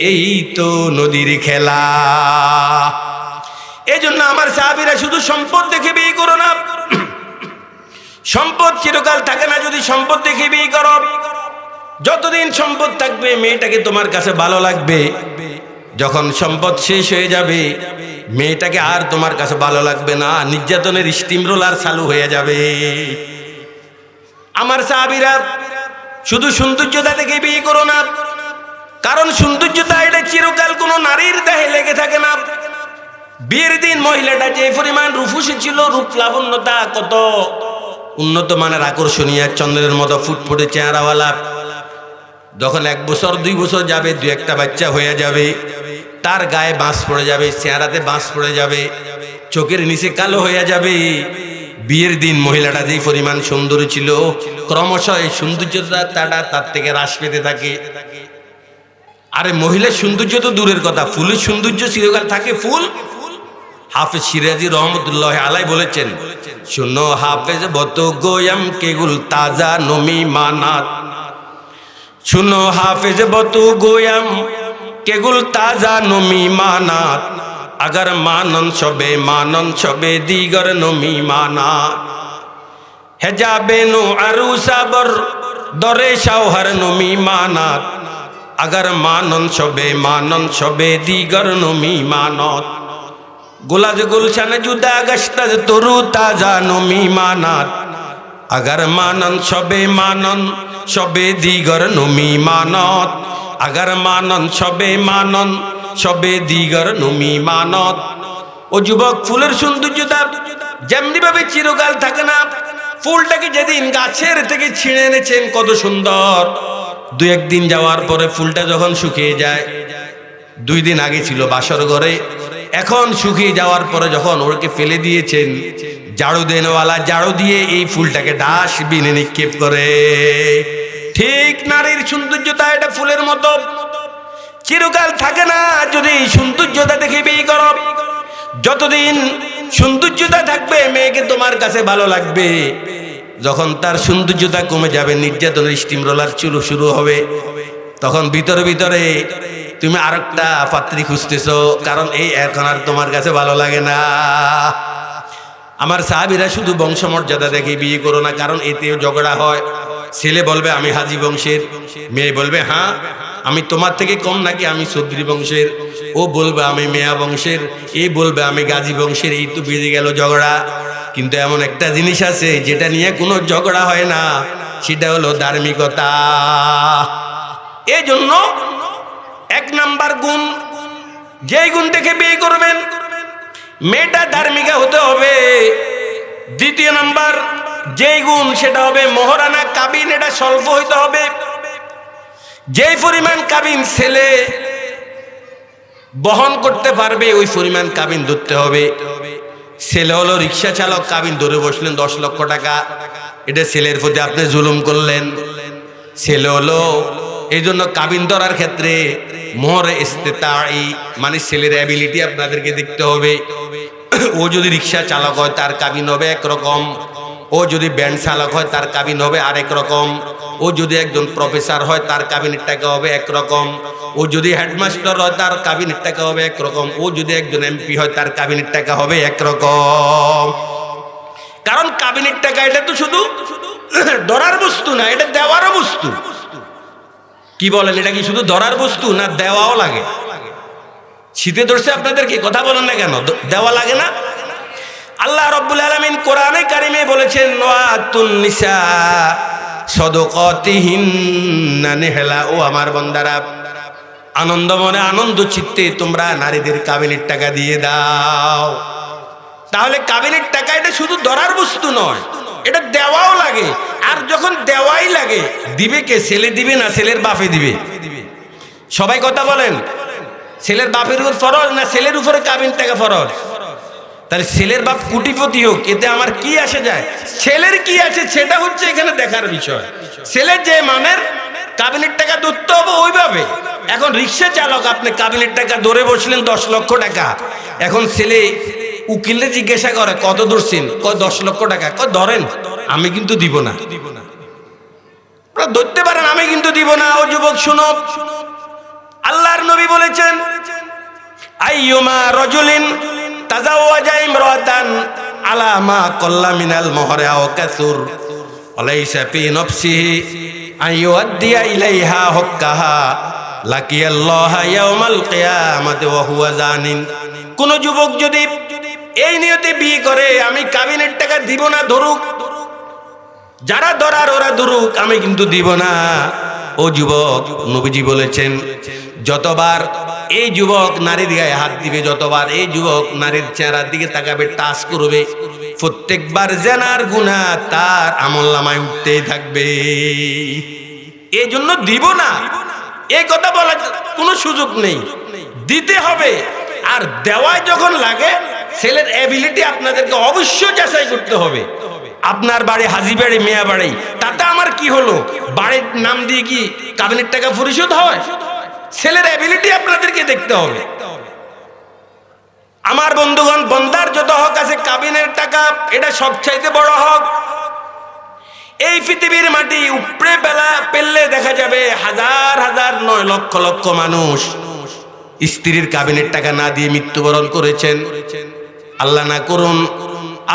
এই তো নদীর খেলা। এই জন্য আমার সাহাবীরা শুধু সম্পদ দেখে বিয়ে করো না, সম্পদ চিরকাল থাকে না। যদি সম্পদ দেখে বিয়ে করো, যতদিন সম্পদ থাকবে মেয়েটাকে তোমার কাছে ভালো লাগবে। যখন সম্পদ শেষ হয়ে যাবে মেয়েটাকে আর তোমার কাছে ভালো লাগবে না, নির্যাতনের স্টিম রোলার চালু হয়ে যাবে। আমার সাহাবীরা শুধু সৌন্দর্যতা দেখে বিয়ে করো না, কারণ সৌন্দর্যতা এটা চিরকাল কোনো নারীর দেহে লেগে থাকে না। বিয়ের দিন মহিলাটা যে পরিমাণ রূপসী ছিল, রূপ লাবণ্যতা কত উন্নত মানের আকর্ষণীয়, চন্দ্রের মতো ফুটফুটে চেহারাওয়ালা, যখন 1 বছর 2 বছর যাবে, 2-1টা বাচ্চা হয়ে যাবে, তার গায়ে বাঁশ পড়ে যাবে, চেহারাতে বাঁশ পড়ে যাবে, চোখের নিচে কালো হয়ে যাবে। বিয়ের দিন মহিলাটা যেই পরিমাণ সুন্দর ছিল, ক্রমশ এই সৌন্দর্যতা তার থেকে হ্রাস পেতে থাকে। আরে মহিলার সৌন্দর্য তো দূরের কথা, ফুলের সৌন্দর্য চিরকাল থাকে। ফুল হাফেজ সিরাজি রহমতুল্লাহ আলাই বলেছেন, শুনো হাফেজ বত গোয়াম কেগুল তাজা নমি মানাত, শুনো হাফেজ বত গোয়াম কেগুল তাজা নমি মানাত, अगर मानन शबे दीगर नमी माना, हेजाबे नो अरूसा बर दरे शाहर नमी मानात, अगर मानन शबे दीगर नमी मानत, गुलाज गुलशन जुदा गश्तज तुरु ताजा नमी मानात, अगर मानन शबे दीगर नमी मानत, अगर मानन शबे दीगर नमी मानत। ও যুবক, ফুলের সৌন্দর্যতা যেমনি ভাবে চিরকাল থাকে না। ফুলটাকে যেদিন গাছের থেকে ছিঁড়ে এনেছেন কত সুন্দর, 2-1 দিন যাওয়ার পরে ফুলটা যখন শুকিয়ে যায়, 2 দিন আগে ছিল বাসর ঘরে, এখন শুকিয়ে যাওয়ার পরে যখন ওকে ফেলে দিয়েছেন, ঝাড়ু দেনওয়ালা ঝাড়ু দিয়ে এই ফুলটাকে ডাস্টবিনে নিক্ষেপ করে। ঠিক নারীর সৌন্দর্যতা এটা ফুলের মতো, চিরকাল থাকে না। যদি সৌন্দর্যতা দেখে বিয়ে করো, যতদিন সৌন্দর্যতা থাকবে মেয়েকে তোমার কাছে ভালো লাগবে। যখন তার সৌন্দর্যতা কমে যাবে, নির্যাতনের স্টিম রোলার শুরু হবে, তখন ভিতরে ভিতরে তুমি আরেকটা পাত্রী খুঁজতেছো, কারণ এই এখন আর তোমার কাছে ভালো লাগে না। আমার সাহাবীরা শুধু বংশমর্যাদা দেখে বিয়ে করো না, কারণ এতেও ঝগড়া হয়। ছেলে বলবে আমি হাজী বংশের, মেয়ে বলবে হ্যাঁ আমি তোমার থেকে কম নাকি, আমি চৌধুরী বংশের, ও বলবে আমি মেয়া বংশের, এ বলবে আমি গাজী বংশের, এই তো বেজে গেল ঝগড়া। কিন্তু এমন একটা জিনিস আছে যেটা নিয়ে কোনো ঝগড়া হয় না, সেটা হলো ধার্মিকতা। এই জন্য 1 নাম্বার গুণ, যেই গুণ দেখে বিয়ে করবেন মেয়েটা ধার্মিকা হতে হবে। 2 নাম্বার যেই গুণ, সেটা হবে মহারানা কাবিন, এটা স্বল্প হইতে হবে। যেই পরিমাণ কাবিন ছেলে বহন করতে পারবে ওই পরিমাণ কাবিন ধরতে হবে। ছেলে হলো রিক্সা চালক, কাবিন ধরে বসলেন 10 লক্ষ টাকা, এটা ছেলের প্রতি আপনি জুলুম করলেন। ছেলে হলো এই জন্য কাবিন ধরার ক্ষেত্রে মোহরে ইস্তেতাই, মানে ছেলের অ্যাবিলিটি আপনাদেরকে দেখতে হবে। ও যদি রিক্সা চালক হয় তার কাবিন হবে একরকম, ও যদি ব্যান্ড চালক হয় তার কাবিন হবে আরেক রকম, ও যদি একজন প্রফেসর হয় তার কাবিনের টাকা হবে একরকম, ও যদি হেডমাস্টার হয় তার কাবিনের টাকা হবে একরকম, ও যদি একজন এমপি হয় তার কাবিনের টাকা হবে একরকম। কারণ কাবিনের টাকা এটা তো শুধু ধরার বস্তু না, এটা দেওয়ারও বস্তু। কি বলেন, এটা কি শুধু ধরার বস্তু না দেওয়াও লাগে? শীতে ধরছে আপনাদেরকে, কথা বলেন না কেন, দেওয়া লাগে না? আল্লাহ রাব্বুল আলামিন কোরআনে কারিমে বলেছেন, ওয়াতুন নিসা সাদাকাতিহিন্না নিহলা, ও আমার বান্দারা আনন্দ মনে আনন্দ চিত্তে তোমরা নারীদের কাবিনের টাকা দিয়ে দাও। তাহলে কাবিনের টাকা এটা শুধু ধরার বস্তু নয়, এটা দেওয়াও লাগে। আর যখন দেওয়াই লাগে, দিবে কে? ছেলে দিবে না ছেলের বাপে দিবে? সবাই কথা বলেন, ছেলের বাপের উপর ফরজ না ছেলের উপরে কাবিন টাকা ফরজ? তাহলে ছেলের বাপ কোটিপতি হোক, এতে আমার কি আসে যায়? ছেলের কি আছে সেটা হচ্ছে এখানে দেখার বিষয়। ছেলের যে মানের কাবিনের টাকা ধরতে হবে ওইভাবে। এখন রিক্সা চালক, আপনি কাবিনের টাকা ধরে বসলেন 10 লক্ষ টাকা। এখন ছেলে উকিলে জিজ্ঞাসা করে কত ধরছেন, কয় 10 লক্ষ টাকা। কয় ধরেন, আমি কিন্তু দিব না। ধরতে পারেন, আমি কিন্তু দিব না। ও যুবক শুনো, আল্লাহর নবী বলেছেন আইয়ুমা রাজুলিন তাজাওয়াজা ইমরাতান আলা মা কাল্লা মিনাল মুহরি আও কাসুর আলাইসা ফি নাফসিহি আইয়ুদ্দিয়া ইলাইহা হুক্কাহা লাকিয়াল্লাহ ইয়াউমাল কিয়ামাতি ওয়া হুয়া জানিন। কোন যুবক যদি এই নিয়তে বিয়ে করে আমি কাবিনের টাকা দিব না, ধরুক, যারা ধরার ওরা ধরুক, আমি কিন্তু দিব না। ও যুবক, নবীজি বলেছেন যতবার এই যুবক নারীর গায়ে হাত দিবে, যতবার এই যুবক নারীর চেহারার দিকে তাকাবে, টাচ করবে, প্রত্যেকবার জেনার গুনাহ তার আমলনামায় উঠতেই থাকবে। এই জন্য দিব না, এই কথা বলার কোনো সুযোগ নেই, দিতে হবে। আর দেওয়ায় যখন লাগে, ছেলের এবিলিটি আপনাদেরকে অবশ্যই যাচাই করতে হবে। আপনার বাড়ি হাজি বাড়ি, মেয়া বাড়ি, তাতে আমার কি হলো? বাড়ির নাম দিয়ে কি কাবিনের টাকা পরিশোধ হয়? ছেলের এবিলিটি আপনাদেরকে দেখতে হবে। আমার বন্ধুগণ, বন্দার যত হক আছে, কাবিনের টাকা এটা সবচাইতে বড় হক। এই পৃথিবীর মাটি উপড়ে পেললে দেখা যাবে হাজার হাজার, 9 লক্ষ লক্ষ মানুষ স্ত্রীর কাবিনের টাকা না দিয়ে মৃত্যুবরণ করেছেন। আল্লাহ না করুন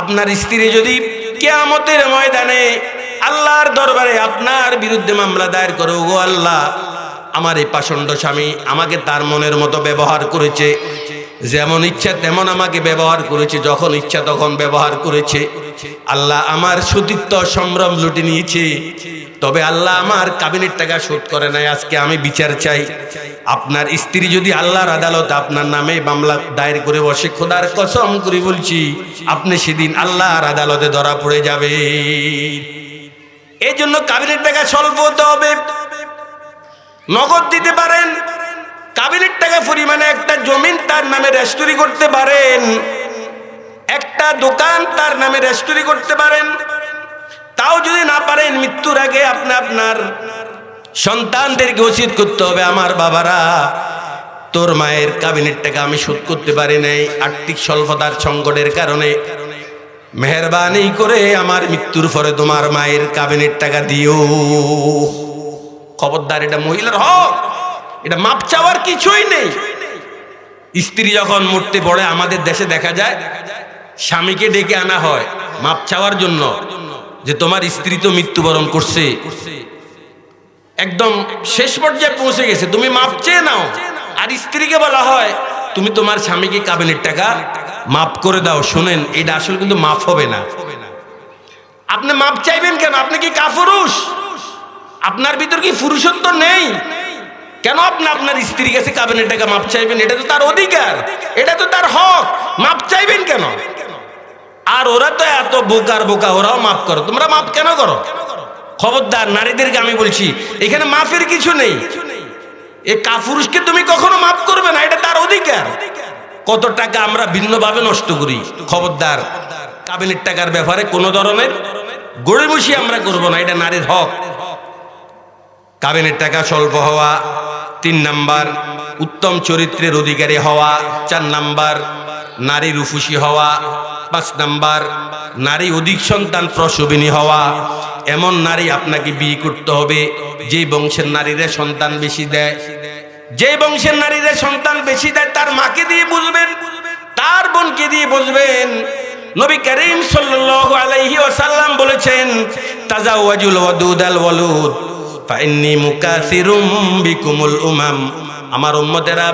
আপনার স্ত্রী যদি কিয়ামতের ময়দানে আল্লাহর দরবারে আপনার বিরুদ্ধে মামলা দায়ের করে, ও আল্লাহ, আমার এই পাষণ্ড স্বামী আমাকে তার মনের মতো ব্যবহার করেছে, যেমন ইচ্ছা তেমন আমাকে ব্যবহার করেছে, যখন ইচ্ছা তখন ব্যবহার করেছে, আল্লাহ আমার সতীত্ব সম্ভ্রম লুটে নিয়েছে, তবে আল্লাহ আমার কাবিনের টাকা শোধ করে নাই, আজকে আমি বিচার চাই। আপনার স্ত্রী যদি আল্লাহর আদালতে আপনার নামে মামলা দায়ের করে বসে, খোদার কসম করে বলছি, আপনি সেদিন আল্লাহর আদালতে ধরা পড়ে যাবে। এই জন্য কাবিনের টাকা স্বল্প হতে হবে। নগদ দিতে পারেন, কাবিনের টাকা পরিমাণে একটা জমিন তার নামে রেজিস্ট্রি করতে পারেন, একটা দোকান তার নামে রেজিস্ট্রি করতে পারেন। তাও যদি না পারেন, মৃত্যুর আগে আপনি আপনার সন্তানদেরকে ওসিয়ত করতে হবে, আমার বাবারা, তোর মায়ের কাবিনের টাকা আমি শোধ করতে পারি নাই, আর্থিক স্বল্পতার সংকটের কারণে, মেহেরবানি করে আমার মৃত্যুর পরে তোমার মায়ের কাবিনের টাকা দিও। খবরদার, এটা মহিলার হক, এটা মাপ চাওয়ার কিছুই নেই। স্ত্রী যখন মরতে পড়ে, আমাদের দেশে দেখা যায় স্বামীকে ডেকে আনা হয় মাপ চাওয়ার জন্য, যে তোমার স্ত্রী তো মৃত্যুবরণ করছে, একদম শেষ পর্যায়ে পৌঁছে গেছে, তুমি মাপ চেয়ে নাও। আর স্ত্রীকে বলা হয় তুমি তোমার স্বামীকে কাবিনের টাকা মাফ করে দাও। শুনেন, এটা আসলে কিন্তু মাফ হবে না। আপনি মাপ চাইবেন কেন? আপনি কি কাপুরুষ? আপনার ভিতর কি পুরুষত্ব নেই? কেন আপনি আপনার স্ত্রীর কাছে কাবিনের টাকা মাপ চাইবেন? এটা তো তার অধিকার, এটা তো তার হক, মাপ চাইবেন কেন? আর ওরা তো এত বোকার বোকা, ওরাও মাফ করো, তোমরা মাফ কেন করো? খবরদার, নারীদেরকে আমি বলছি, এখানে মাফের কিছু নেই। এ কাপুরুষকে তুমি কখনো মাফ করবে না, এটা তার অধিকার। কত টাকা আমরা ভিন্নভাবে নষ্ট করি। খবরদার, কাবিনের টাকার ব্যাপারে কোনো ধরনের গড়িমসি আমরা করব না, এটা নারীর হক। কাবিনের টাকা স্বল্প হওয়া 3 নাম্বার, উত্তম চরিত্রের অধিকারী হওয়া 4 নাম্বার, নারী রূপসী হওয়া 5 নাম্বার, নারী অধিক সন্তান প্রসবিনী হওয়া। এমন নারী আপনাকে বিয়ে করতে হবে যে বংশের নারীরা সন্তান বেশি দেয়। যে বংশের নারীরা সন্তান বেশি দেয়, তার মাকে দিয়ে বুঝবেন, তার বোনকে দিয়ে বুঝবেন। নবী করিম সাল্লাল্লাহু আলাইহি ওয়াসাল্লাম বলেছেন, তাজাওয়াজুল ওয়াদুদাল ওয়ালুদ ফাইন্নী মুকাসিরুম বিকুমুল উমাম। আমার উম্মতেরা,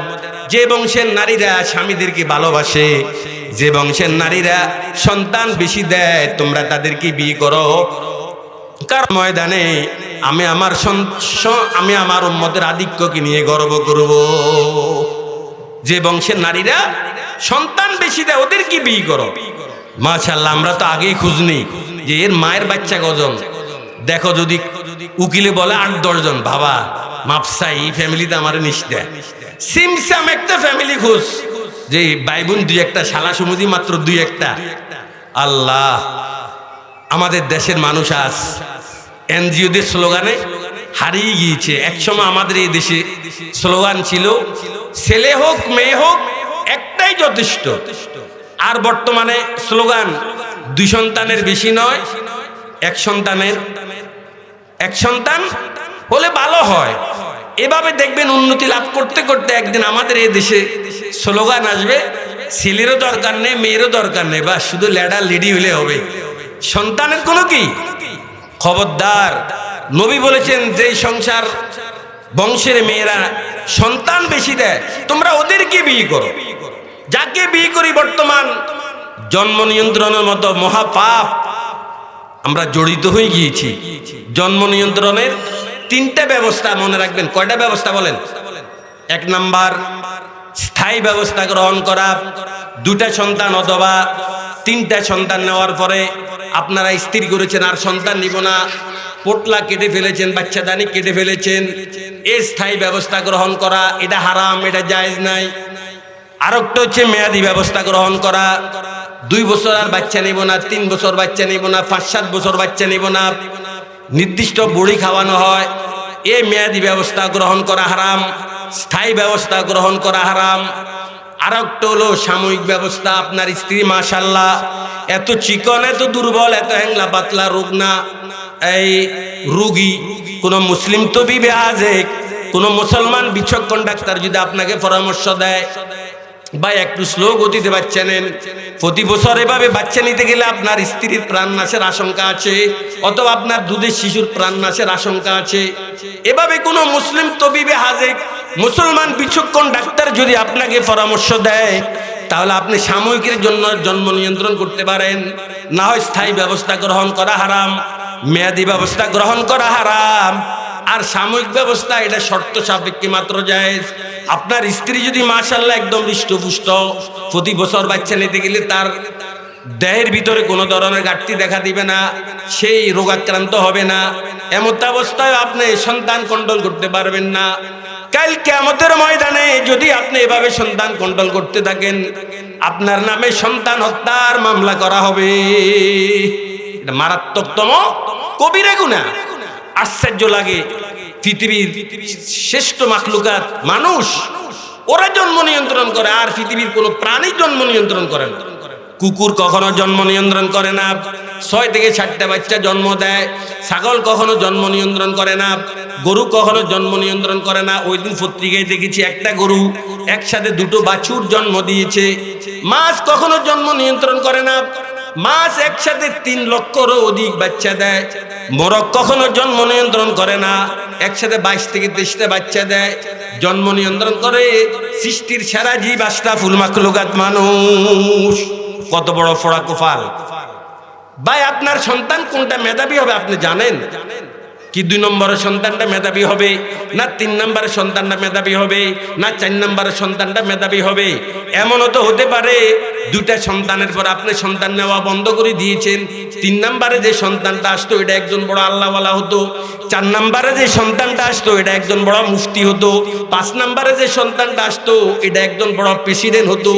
যে বংশের নারীরা স্বামীদেরকে ভালোবাসে, যে বংশের নারীরা সন্তান বেশি দেয়, তোমরা তাদেরকে বিয়ে করো, কার ময়দানে আমি আমার উম্মতের আধিক্যকে নিয়ে গর্ব করব। যে বংশের নারীরা সন্তান বেশি দেয়, ওদেরকে বিয়ে করো। মাশাআল্লাহ, আমরা তো আগেই খোঁজ নিই যে এর মায়ের বাচ্চা কজন। দেখো, যদি উকিলে বলে 8-10 জন, বাবা মাপসাই এই ফ্যামিলিতে আমার নিশ্চয় সিমসাম একটা ফ্যামিলি খোঁজ, যে ভাই বোন 2-1টা, শালা সুমুদি মাত্র 2-1টা। আল্লাহ, আমাদের দেশের মানুষ আজ এনজিওদের স্লোগানে হারিয়ে গিয়েছে। একসময় আমাদের এই দেশে স্লোগান ছিল ছেলে হোক মেয়ে হোক একটাই যথেষ্ট। আর বর্তমানে স্লোগান 2 সন্তানের বেশি নয়, 1 সন্তান হলে ভালো হয়। এভাবে দেখবেন উন্নতি লাভ করতে করতে একদিন আমাদের এই দেশে স্লোগান আসবে ছেলেরও দরকার নেই মেয়েরও দরকার নেই, বা শুধু লেডা লিডি হলে হবে, সন্তানের কোনো কি। খবরদার, নবী বলেছেন যে সংসার বংশের মেয়েরা সন্তান বেশি দেয় তোমরা ওদেরকে বিয়ে করো। যাকে বিয়ে করি বর্তমান জন্ম নিয়ন্ত্রণের মতো মহাপাপ আমরা জড়িত হয়ে গিয়েছি। জন্ম নিয়ন্ত্রণের 3টা ব্যবস্থা মনে রাখবেন। কয়টা ব্যবস্থা বলেন? 1 নাম্বার স্থায়ী ব্যবস্থা গ্রহণ করা। 2টা সন্তান অথবা 3টা সন্তান নেওয়ার পরে আপনারা স্থির করেছেন আর সন্তান নিব না, পোটলা কেটে ফেলেছেন, বাচ্চাদানি কেটে ফেলেছেন, এই স্থায়ী ব্যবস্থা গ্রহণ করা এটা হারাম, এটা জায়েজ নাই। আরেকটা হচ্ছে মেয়াদি ব্যবস্থা গ্রহণ করা। 2 বছর আর বাচ্চা নিব না, 3 বছর বাচ্চা নিব না, 5-7 বছর বাচ্চা নিব না, নির্দিষ্ট বুড়ি খাওয়ানো হয়, এই মেয়াদি ব্যবস্থা গ্রহণ করা হারাম, স্থায়ী ব্যবস্থা গ্রহণ করা হারাম। আর একটা হলো সাময়িক ব্যবস্থা। আপনার স্ত্রী মাশাআল্লাহ এত চিকন, এত দুর্বল, এত হ্যাংলা পাতলা, রোগ না এই রোগী, কোন মুসলিম তবিবে আজেক, কোন মুসলমান বিচক্ষণ ডাক্তার যদি আপনাকে পরামর্শ দেয় বা একটু স্লো গতিতে বাচ্চা নেন, প্রতি বছর এভাবে বাচ্চা নিতে গেলে আপনার স্ত্রীর প্রাণ নাশের আশঙ্কা আছে, অথবা আপনার দুধের শিশুর প্রাণ নাশের আশঙ্কা আছে। এভাবে কোনো মুসলিম তবিবে হাজেক, মুসলমান বিচক্ষণ ডাক্তার যদি আপনাকে পরামর্শ দেয় তাহলে আপনি সাময়িকের জন্য জন্ম নিয়ন্ত্রণ করতে পারেন, না হয় স্থায়ী ব্যবস্থা গ্রহণ করা হারাম, মেয়াদি ব্যবস্থা গ্রহণ করা হারাম। আর সাময়িক ব্যবস্থা এটা শর্ত সাপেক্ষে মাত্র জায়েজ। আপনার স্ত্রী যদি মাশাআল্লাহ একদম হৃষ্টপুষ্ট, প্রতি বছর বাচ্চা নিতে গেলে তার দেহের ভিতরে কোনো ধরনের ঘাটতি দেখা দিবে না, সেই রোগাক্রান্ত হবে না, এমত অবস্থায় আপনি সন্তান কন্ট্রোল করতে পারবেন না। কাল কিয়ামতের ময়দানে যদি আপনি এভাবে সন্তান কন্ট্রোল করতে থাকেন আপনার নামে সন্তান হত্যার মামলা করা হবে। এটা মারাত্মকতম কবিরা গুনাহ। আশ্চর্য লাগে, পৃথিবীর শ্রেষ্ঠ মাখলুকাত মানুষ, ওরা জন্ম নিয়ন্ত্রণ করে আর পৃথিবীর কোনো প্রাণী জন্ম নিয়ন্ত্রণ করে না। কুকুর কখনো জন্ম নিয়ন্ত্রণ করে না, 6 থেকে 7টা বাচ্চা জন্ম দেয়। ছাগল কখনো জন্ম নিয়ন্ত্রণ করে না, গরু কখনো জন্ম নিয়ন্ত্রণ করে না। ওই দিন পত্রিকায় দেখেছি একটা গরু একসাথে 2টো বাছুর জন্ম দিয়েছে। মাছ কখনো জন্ম নিয়ন্ত্রণ করে না, মাছ একসাথে 3 লক্ষেরও অধিক বাচ্চা দেয়। মোরগ কখনো জন্ম নিয়ন্ত্রণ করে না, একসাথে 22 থেকে 23টা বাচ্চা দেয়। জন্ম নিয়ন্ত্রণ করে সৃষ্টির সেরা জীব আশরাফুল মাখলুকাত মানুষ। কত বড় ফোড়া কোফাল ভাই! আপনার সন্তান কোনটা মেধাবী হবে আপনি জানেন কি? 2 নম্বরের সন্তানটা মেধাবী হবে না 3 নম্বরের সন্তানটা মেধাবী হবে না 4 নম্বরের সন্তানটা মেধাবী হবে? এমনও তো হতে পারে 2টা সন্তানের পর আপনি সন্তান নেওয়া বন্ধ করে দিয়েছেন। 3 নম্বরে যে সন্তানটা আসতো এটা একজন বড় আল্লাহওয়ালা হতো, 4 নম্বরে যে সন্তানটা আসতো এটা একজন বড় মুফতি হতো, 5 নম্বরে যে সন্তানটা আসতো এটা একজন বড় প্রেসিডেন্ট হতো।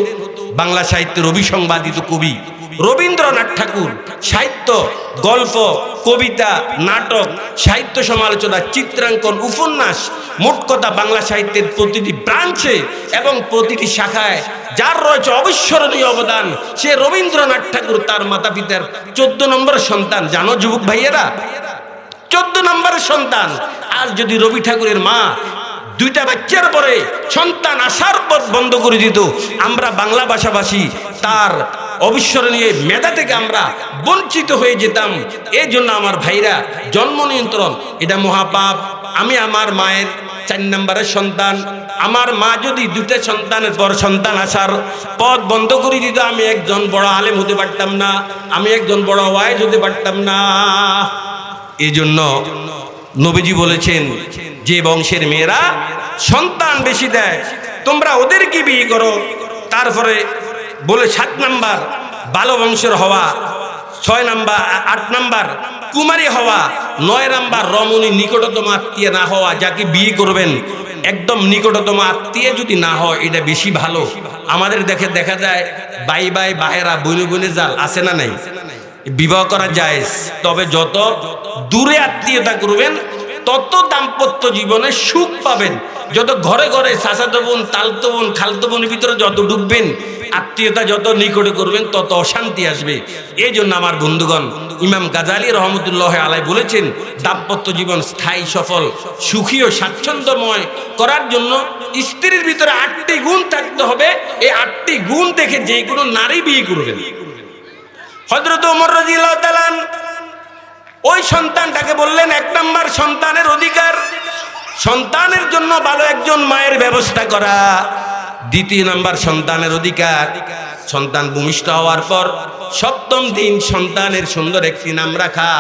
বাংলা সাহিত্যের অভিসংবাদিত কবি রবীন্দ্রনাথ ঠাকুর সাহিত্য, গল্প, কবিতা, নাটক, সাহিত্য সমালোচনা, চিত্রাঙ্কন, উপন্যাস, মোট কথা বাংলা সাহিত্যের প্রতিটি ব্রাঞ্চে এবং প্রতিটি শাখায় যার রয়েছে অবিস্মরণীয় অবদান, সে রবীন্দ্রনাথ ঠাকুর তার মাতা পিতার 14 নম্বরের সন্তান। জানো যুবক ভাইয়েরা, 14 নম্বরের সন্তান। আজ যদি রবি ঠাকুরের মা 2টা বাচ্চার পরে সন্তান আসার পর বন্ধ করে দিত, আমরা বাংলা ভাষাভাষী তার অবিস্মরণীয় মেধা থেকে আমরা বঞ্চিত হয়ে যেতাম। এই জন্য আমার ভাইরা, জন্ম নিয়ন্ত্রণ এটা মহাপাপ। আমি আমার মায়ের 4 নম্বরের সন্তান, আমার মা যদি 2টা সন্তানের পর সন্তান আসার পথ বন্ধ করে দিত, আমি একজন বড় আলেম হতে পারতাম না, আমি একজন বড় ওয়াইজ হতে পারতাম না। এই জন্য নবীজি বলেছেন যে বংশের মেয়েরা সন্তান বেশি দেয় তোমরা ওদেরকে বিয়ে করো। তারপরে বলে 7 নাম্বার ভালো বংশের হওয়া, 6 নাম্বার 8 নাম্বার কুমারী হওয়া, 9 নাম্বার রমণী নিকটতম আত্মীয় না হওয়া। যাকে বিয়ে করবেন একদম নিকটতম আত্মীয় যদি না হয় এটা বেশি ভালো। আমাদের দেখা যায় বাই বাহেরা বইনে বইনে জাল আছে না নাই? বিবাহ করা জায়েজ, তবে যত দূরে আত্মীয়তা করবেন তত দাম্পত্য জীবনে সুখ পাবেন। যত ঘরে ঘরে চাচাতো বোন, তালতো বোন, খালতো বোনের ভিতরে যত ঢুকবেন, আত্মীয়তা যত নিকটে করবেন, তত অশান্তি আসবে। এই জন্য আমার বন্ধুগণ, ইমাম গাজালি রহমতুল্লাহ আলাই বলেছেন, দাম্পত্য জীবন স্থায়ী, সফল, সুখী ও স্বাচ্ছন্দ্যময় করার জন্য স্ত্রীর ভিতরে 8টি গুণ থাকতে হবে। এই 8টি গুণ দেখে যে কোনো নারী বিয়ে করবেন। হযরত ওমর রাদিয়াল্লাহু তাআলা ওই সন্তানটাকে বললেন, 1 নম্বর সন্তানের অধিকার, সন্তানের জন্য ভালো একজন মায়ের ব্যবস্থা করা। 2 নম্বর সন্তানের অধিকার, সন্তান ভূমিষ্ঠ হওয়ার পর 7ম দিন সন্তানের সুন্দর একটি নাম রাখা।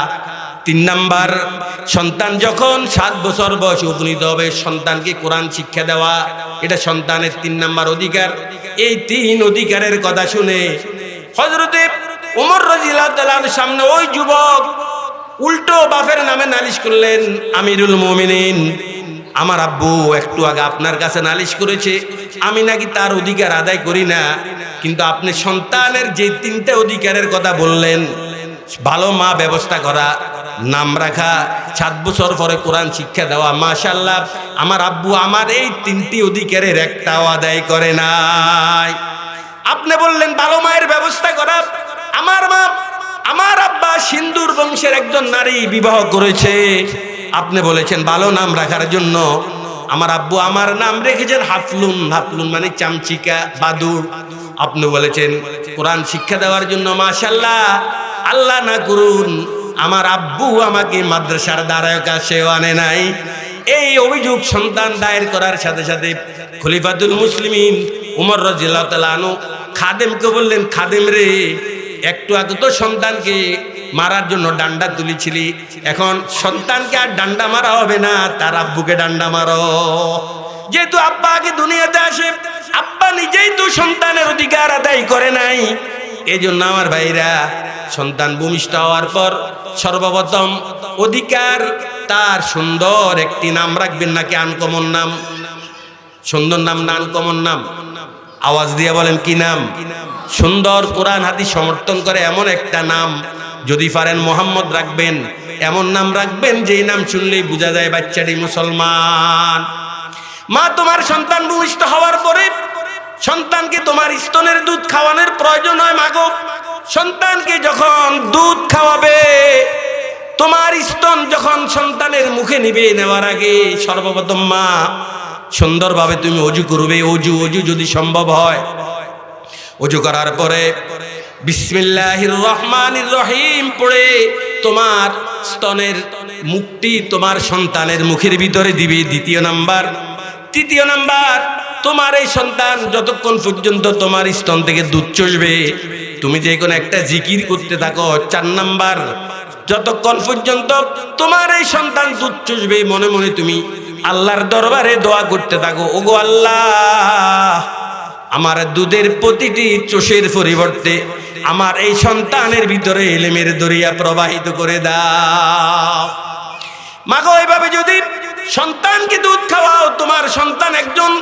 3 নম্বর, সন্তান যখন 7 বছর বয়সে উপনীত হবে, সন্তানকে কোরআন শিক্ষা দেওয়া, এটা সন্তানের 3 নম্বর অধিকার। এই 3 অধিকারের কথা শুনে হযরতে ওমর রাদিয়াল্লাহু তাআলার সামনে ওই যুবক উল্টো বাপের নামে নালিশ করলেন, আমিরুল মুমিনিন, আমার আব্বু একটু আগে আপনার কাছে নালিশ করেছে, আমি নাকি তার অধিকার আদায় করি না। কিন্তু আপনি সন্তানের যে 3টে অধিকারের কথা বললেন, ভালো মা ব্যবস্থা করা, নাম রাখা, 7 বছর পরে কোরআন শিক্ষা দেওয়া, মাশাআল্লাহ আমার আব্বু আমার এই 3টি অধিকারের একটাও আদায় করে নাই। আপনি বললেন ভালো মায়ের ব্যবস্থা করা, আমার মা, আমার আব্বা সিন্ধুর বংশের একজন নারী বিবাহ করেছে। আপনি বলেছেন ভালো নাম রাখার জন্য, আমার আব্বু আমার নাম রেখেছেন হাফলুন, হাফলুন মানে চামচিকা, বাদুর। আপনি বলেছেন কোরআন শিক্ষা দেওয়ার জন্য, মাশাআল্লাহ আল্লাহ না করুন আমার আব্বু আমাকে মাদ্রাসার দাঁড়ায়কা সেও আনে নাই। এই অভিযোগ সন্তান দায়ের করার সাথে সাথে খলিফাতুল মুসলিমিন উমর রাদিয়াল্লাহু তাআলা আনহু খাদেমকে বললেন, খাদেম রে, একটু আগে তো সন্তানকে মারার জন্য ডান্ডা তুলেছিলি, এখন সন্তানকে আর ডান্ডা মারা হবে না, তার আব্বুকে ডান্ডা মারো। যেহেতু আব্বা আগে দুনিয়াতে আসে, আব্বা নিজেই তো সন্তানের অধিকার আদায় করে নাই, এই জন্য আমার ভাইরা সন্তান ভূমিষ্ঠ হওয়ার পর সর্বপ্রথম অধিকার তার সুন্দর একটি নাম রাখবেন। নাকি আনকমন নাম? সুন্দর নাম না আনকমন নাম? আওয়াজ দিয়ে বলেন কি নাম? সুন্দর, কোরআন হাদিস সমর্থন করে এমন একটা নাম। যদি পারেন মোহাম্মদ রাখবেন, এমন নাম রাখবেন যেই নাম শুনলেই বোঝা যায় বাচ্চাটি মুসলমান। মা, তোমার সন্তান ভূমিষ্ঠ হওয়ার পরে সন্তানকে তোমার স্তনের দুধ খাওয়ানোর প্রয়োজন হয়। মাগো, সন্তানকে যখন দুধ খাওয়াবে, তোমার স্তন যখন সন্তানের মুখে নিবে, নেওয়ার আগে সর্বপ্রথম মা সুন্দরভাবে তুমি অজু করবে। অজু যদি সম্ভব হয়, অজু করার পরে বিসমিল্লাহির রহমানির রহিম পড়ে তোমার স্তনের মুখটি তোমার সন্তানের মুখের ভিতরে দিবে। 2 নাম্বার। 3 নাম্বার, তোমার এই সন্তান যতক্ষণ পর্যন্ত তোমার স্তন থেকে দুধ চষবে, তুমি যে কোনো একটা জিকির করতে থাকো। 4 নাম্বার, যতক্ষণ পর্যন্ত তোমার এই সন্তান দুধ চষবে, মনে মনে তুমি আল্লাহর দরবারে দোয়া করতে থাকো, ওগো আল্লাহ, আমার দুধের প্রতিটি চোষের পরিবর্তে আমার এই সন্তানের ভিতরে ইলমের দরিয়া প্রবাহিত করে দাও। মাগো, এভাবে যদি সন্তানকে দুধ খাওয়াও, তোমার সন্তান একজন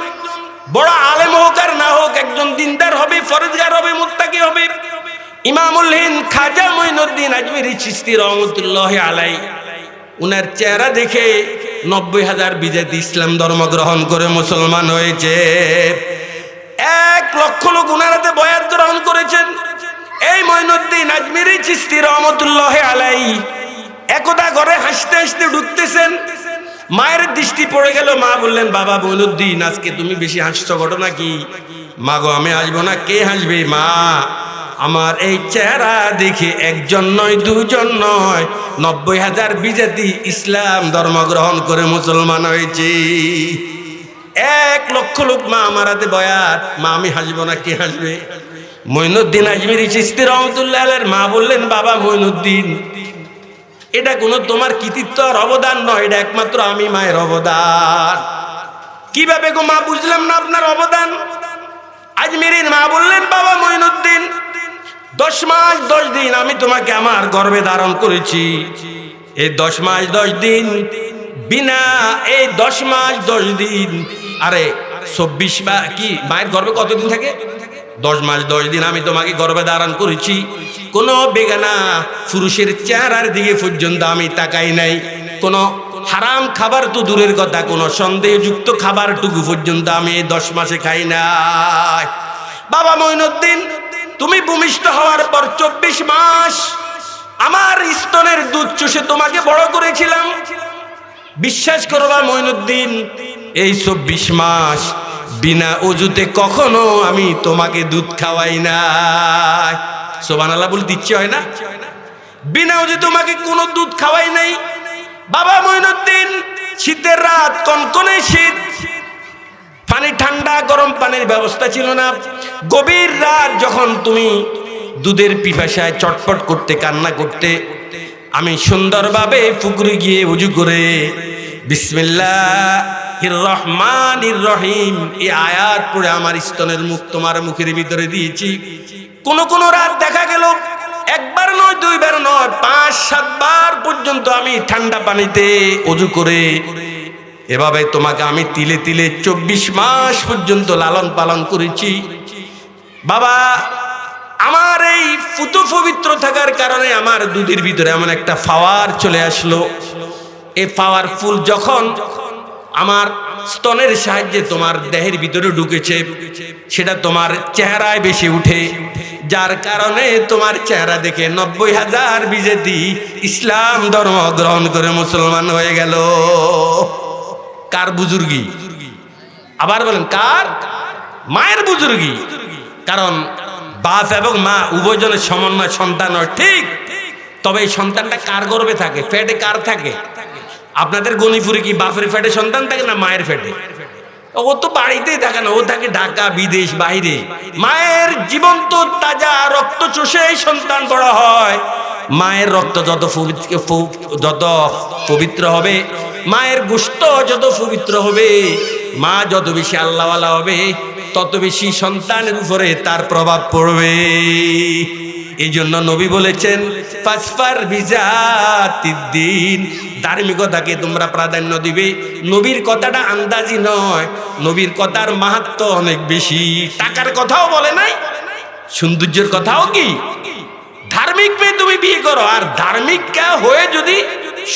বড় আলেম হোক আর না হোক, একজন দিনদার হবে, ফরজগার হবে, মুত্তাকি হবে। ইমামুল হিন্দ খাজা মঈনুদ্দিন আজমিরি চিশতি রহমতুল্লাহ আলাই, উনার চেহারা দেখে 90,000 বিজাতি ইসলাম ধর্ম গ্রহণ করে মুসলমান হয়েছে। 1 লক্ষ লোক উনার হাতে বয়াত গ্রহণ করেছেন। এই মঈনুদ্দিন আজমিরি চিশতি রহমতুল্লাহ আলাই একদা ঘরে হাসতে হাসতে ঢুকতেছেন, মায়ের দৃষ্টি পড়ে গেল। মা বললেন, বাবা মঈনুদ্দিন, আজকে তুমি বেশি হাসছো, ঘটনা কি? মা গো, আমি হাসবো না, কে হাসবে? মা, আমার এই চেহারা দেখে 1 জন নয়, 2 জন নয়, 90,000 বিজাতি ইসলাম ধর্ম গ্রহণ করে মুসলমান হয়েছে। 1 লক্ষ লোক মা আমার হাতে বয়াত, মা আমি হাসবো না, কে হাসবে? মঈনুদ্দিন আজমিরি চিশতি রহমতুল্লাহ আলাইহির মা বললেন, বাবা মঈনুদ্দিন, এটা কোনো তোমার কৃতিত্ব আর অবদান নয়, এটা একমাত্র আমি মায়ের অবদান। কিভাবে গো মা, বুঝলাম না আপনার অবদান। আজমিরির মা বললেন, বাবা মঈনুদ্দিন, 10 মাস 10 দিন আমি তোমাকে আমার গর্ভে ধারণ করেছি। এই 10 মাস 10 দিন বিনা, এই 10 মাস 10 দিন, আরে 24 বা কি, মায়ের গর্ভে কতদিন থাকে? 10 মাস 10 দিন আমি তোমাকে গর্ভে ধারণ করেছি। কোনো বেগানা পুরুষের চেহারার দিকে পর্যন্ত আমি তাকাই নাই, কোনো হারাম খাবার তো দূরের কথা, কোনো সন্দেহযুক্ত খাবারটুকু পর্যন্ত আমি এই 10 মাসে খাই নাই। বাবা মঈনুদ্দিন, তুমি ভূমিষ্ঠ হওয়ার পর 24 মাস আমার স্তনের দুধ চুষে তোমাকে বড় করেছিলাম। বিশ্বাস করবা মঈনুদ্দিন, এই 24 মাস বিনা ওযুতে কখনো আমি তোমাকে দুধ খাওয়াই নাই। সুবহানাল্লাহ বলে দিচ্ছে হয় না? বিনা ওযুতে তোমাকে কোনো দুধ খাওয়াই নাই। বাবা মঈনুদ্দিন, শীতের রাত, কনকনে শীত, পানি ঠান্ডা, গরম পানির ব্যবস্থা ছিল না। গভীর রাত যখন তুমি দুধের পিপাসায় চটপট করতে, কান্না করতে, আমি সুন্দরভাবে পুকুরে গিয়ে ওযু করে বিসমিল্লাহির রহমানির রহিম এই আয়াত পড়ে আমার স্তনের মুখ তোমার মুখের ভিতরে দিয়েছি। কোন রাত দেখা গেল একবার নয়, দুইবার নয়, 5-7 বার পর্যন্ত আমি ঠান্ডা পানিতে ওযু করে এভাবে তোমাকে আমি তিলে তিলে 24 মাস পর্যন্ত লালন পালন করেছি। বাবা, আমার এই ফুতু পবিত্র থাকার কারণে আমার দুধের ভিতরে এমন একটা পাওয়ার চলে আসলো। এই পাওয়ারফুল যখন আমার স্তনের সাহায্যে তোমার দেহের ভিতরে ঢুকেছে, সেটা তোমার চেহারায় বেশি উঠে, যার কারণে তোমার চেহারা দেখে 90,000 বিজেতি ইসলাম ধর্ম গ্রহণ করে মুসলমান হয়ে গেল। কার বুজুর্গি? আবার বলেন কার? মায়ের বুজুর্গি। কারণ বাপ এবং মা উভয়জনের সমন্বয় সন্তান হয়, ঠিক। তবে এই সন্তানটা কার গর্ভে থাকে? পেটে কার থাকে? আপনাদের গণিপুরে কি বাপের পেটে সন্তান থাকে না মায়ের পেটে? ও তো বাড়িতেই থাকে না, ও থাকে ঢাকা, বিদেশ, বাইরে। মায়ের জীবন্ত তাজা রক্ত চষে এই সন্তান বড় হয়। মায়ের রক্ত যত পবিত্র হবে, মায়ের গোশত যত পবিত্র হবে, মা যত বেশি আল্লাহওয়ালা হবে, তত বেশি সন্তানের উপরে তার প্রভাব পড়বে। এই জন্য নবী বলেছেন, ফাসফার বিজাতিদ্দিন, ধার্মিকতাকে তোমরা প্রাধান্য দিবে। নবীর কথাটা আন্দাজি নয়, নবীর কথার মাহাত্ম্য অনেক বেশি। টাকার কথাও বলে নাই, সৌন্দর্যের কথাও কি? ধার্মিক মেয়ে তুমি বিয়ে করো, আর ধার্মিকা হয়ে যদি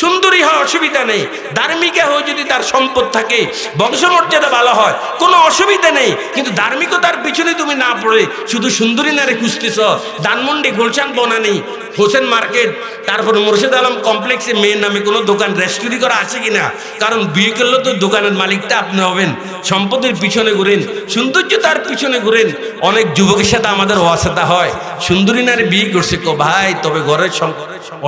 সুন্দরী হয় অসুবিধা নেই, ধার্মিকা হয়ে যদি তার সম্পদ থাকে, বংশমর্যাদা ভালো হয়, কোনো অসুবিধা নেই। কিন্তু ধার্মিকতার পিছনে তুমি না পড়ে শুধু সুন্দরী নারী খুঁজতেছ। ধানমন্ডি, গুলশান, বনানী, হোসেন মার্কেট, তারপর মুর্শিদ আলম কমপ্লেক্সে মেয়ের নামে কোনো দোকান রেস্টুরি করা আছে কিনা? কারণ বিয়ে করলে তো দোকানের মালিকটা আপনি হবেন। সম্পদের পিছনে ঘুরেন, সৌন্দর্যতার পিছনে ঘুরেন। অনেক যুবকের সাথে আমাদের অসাদা হয়, সুন্দরী নারী বিয়ে করছে, কো ভাই তবে ঘরের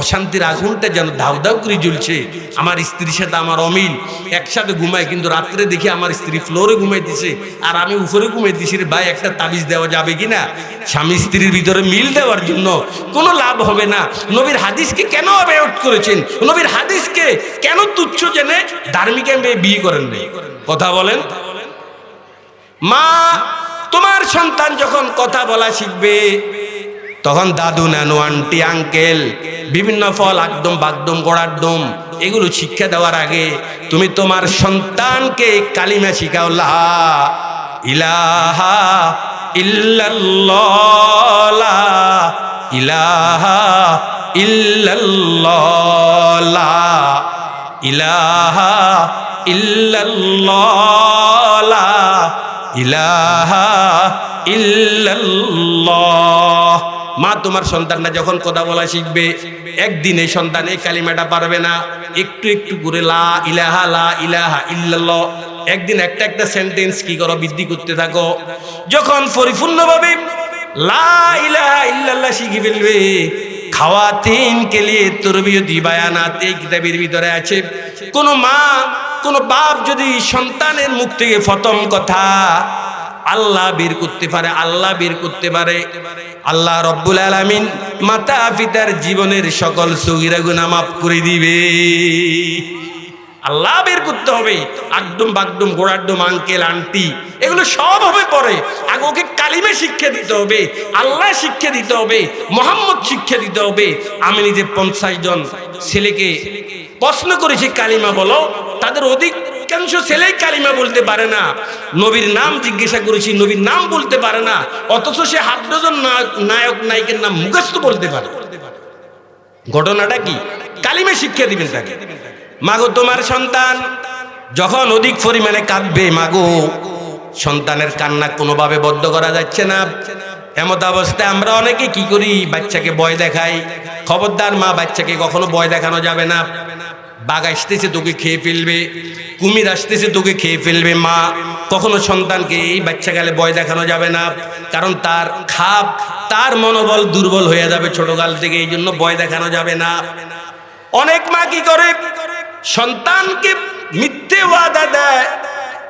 অশান্তির আগুনটা যেন দাউ দাউ করে জ্বলছে। আমার স্ত্রীর সাথে আমার অমিল, একসাথে ঘুমাই, কিন্তু রাত্রে দেখি আমার স্ত্রী ফ্লোরে ঘুমাইতেছে আর আমি উপরে ঘুমাইতেছি। রে ভাই, একটা তাবিজ দেওয়া যাবে কিনা স্বামী স্ত্রীর ভিতরে মিল দেওয়ার জন্য? কোনো লাভ হবে না। নবীর হাদিসকে কেন অবহেলা করেছেন? নবীর হাদিসকে কেন তুচ্ছ জেনে ধার্মিক বিয়ে করেন নাই? কথা বলেন। মা, তোমার সন্তান যখন কথা বলা শিখবে, তখন দাদু, নানু, আন্টি, আঙ্কেল, বিভিন্ন ফল, আকদম, বাগদম, গোড়ারদম, এগুলো শিক্ষা দেওয়ার আগে তুমি তোমার সন্তানকে কালিমা শিখাও। লা ইলাহা ইল্লাল্লাহ, লা ইলাহা ইল্লাল্লাহ, লা ইলাহা ইল্লাল্লাহ, লা ইলাহা ইল্লাল্লাহ। মা, তোমার সন্তানটা যখন কথা বলা শিখবে, একদিন এই সন্তান এই কালিমাটা পারবে না, একটু একটু করে লা ইলাহা, লা ইলাহা ইল্লাল্লাহ, একদিন একটা একটা সেন্টেন্স কি করো, বৃদ্ধি করতে থাকো। যখন পরিপূর্ণভাবে লা ইলাহা ইল্লাল্লাহ শিখে ফেলবে, খাওয়াতিন কে লিয়ে তরবিয়তি বায়ানাত এই কিতাবের ভিতরে আছে। কোন মা, কোন বাপ যদি সন্তানের মুখ থেকে প্রথম কথা আল্লাহ বের করতে পারে, আল্লাহ বের করতে পারে, আল্লাহ রব্বুল আলামিন মাতা পিতার জীবনের সকল সগীরা গুনাহ মাফ করে দিবে। আল্লাহ বের করতে হবে। আকদম, বাগদম, গোড়ারদম, আঙ্কেল, আন্টি, এগুলো সব হবে পরে। আগে ওকে কালিমা শিক্ষা দিতে হবে, আল্লাহ শিক্ষা দিতে হবে, মোহাম্মদ শিক্ষা দিতে হবে। আমি নিজে 50 জন ছেলেকে প্রশ্ন করেছি কালিমা বলো, তাদের অধিকাংশ ছেলেই কালিমা বলতে পারে না। নবীর নাম জিজ্ঞাসা করেছি, নবীর নাম বলতে পারে না, অথচ সে 7 ডজন নায়ক নায়িকের নাম মুখস্থ বলতে পারে। ঘটনাটা কি? কালিমা শিক্ষা দিবেন তাকে। মাগো তোমার সন্তান যখন অধিক পরিমাণে কাঁদবে, মাগো সন্তানের কান্না কোনোভাবে বদ্ধ করা যাচ্ছে না। এমত অবস্থায় আমরা অনেকে কি করি, বাচ্চাকে ভয় দেখাই। খবরদার মা, বাচ্চাকে কখনো ভয় দেখানো যাবে না। বাঘ আসতেছে তোকে খেয়ে ফেলবে, কুমির আসতেছে তোকে খেয়ে ফেলবে, মা কখনো সন্তানকে এই বাচ্চাকালে ভয় দেখানো যাবে না। কারণ তার মনোবল দুর্বল হয়ে যাবে ছোটকাল থেকে, এই জন্য ভয় দেখানো যাবে না। অনেক মা কি করে, সন্তানকে মিথ্যে ওয়াদা দেয়,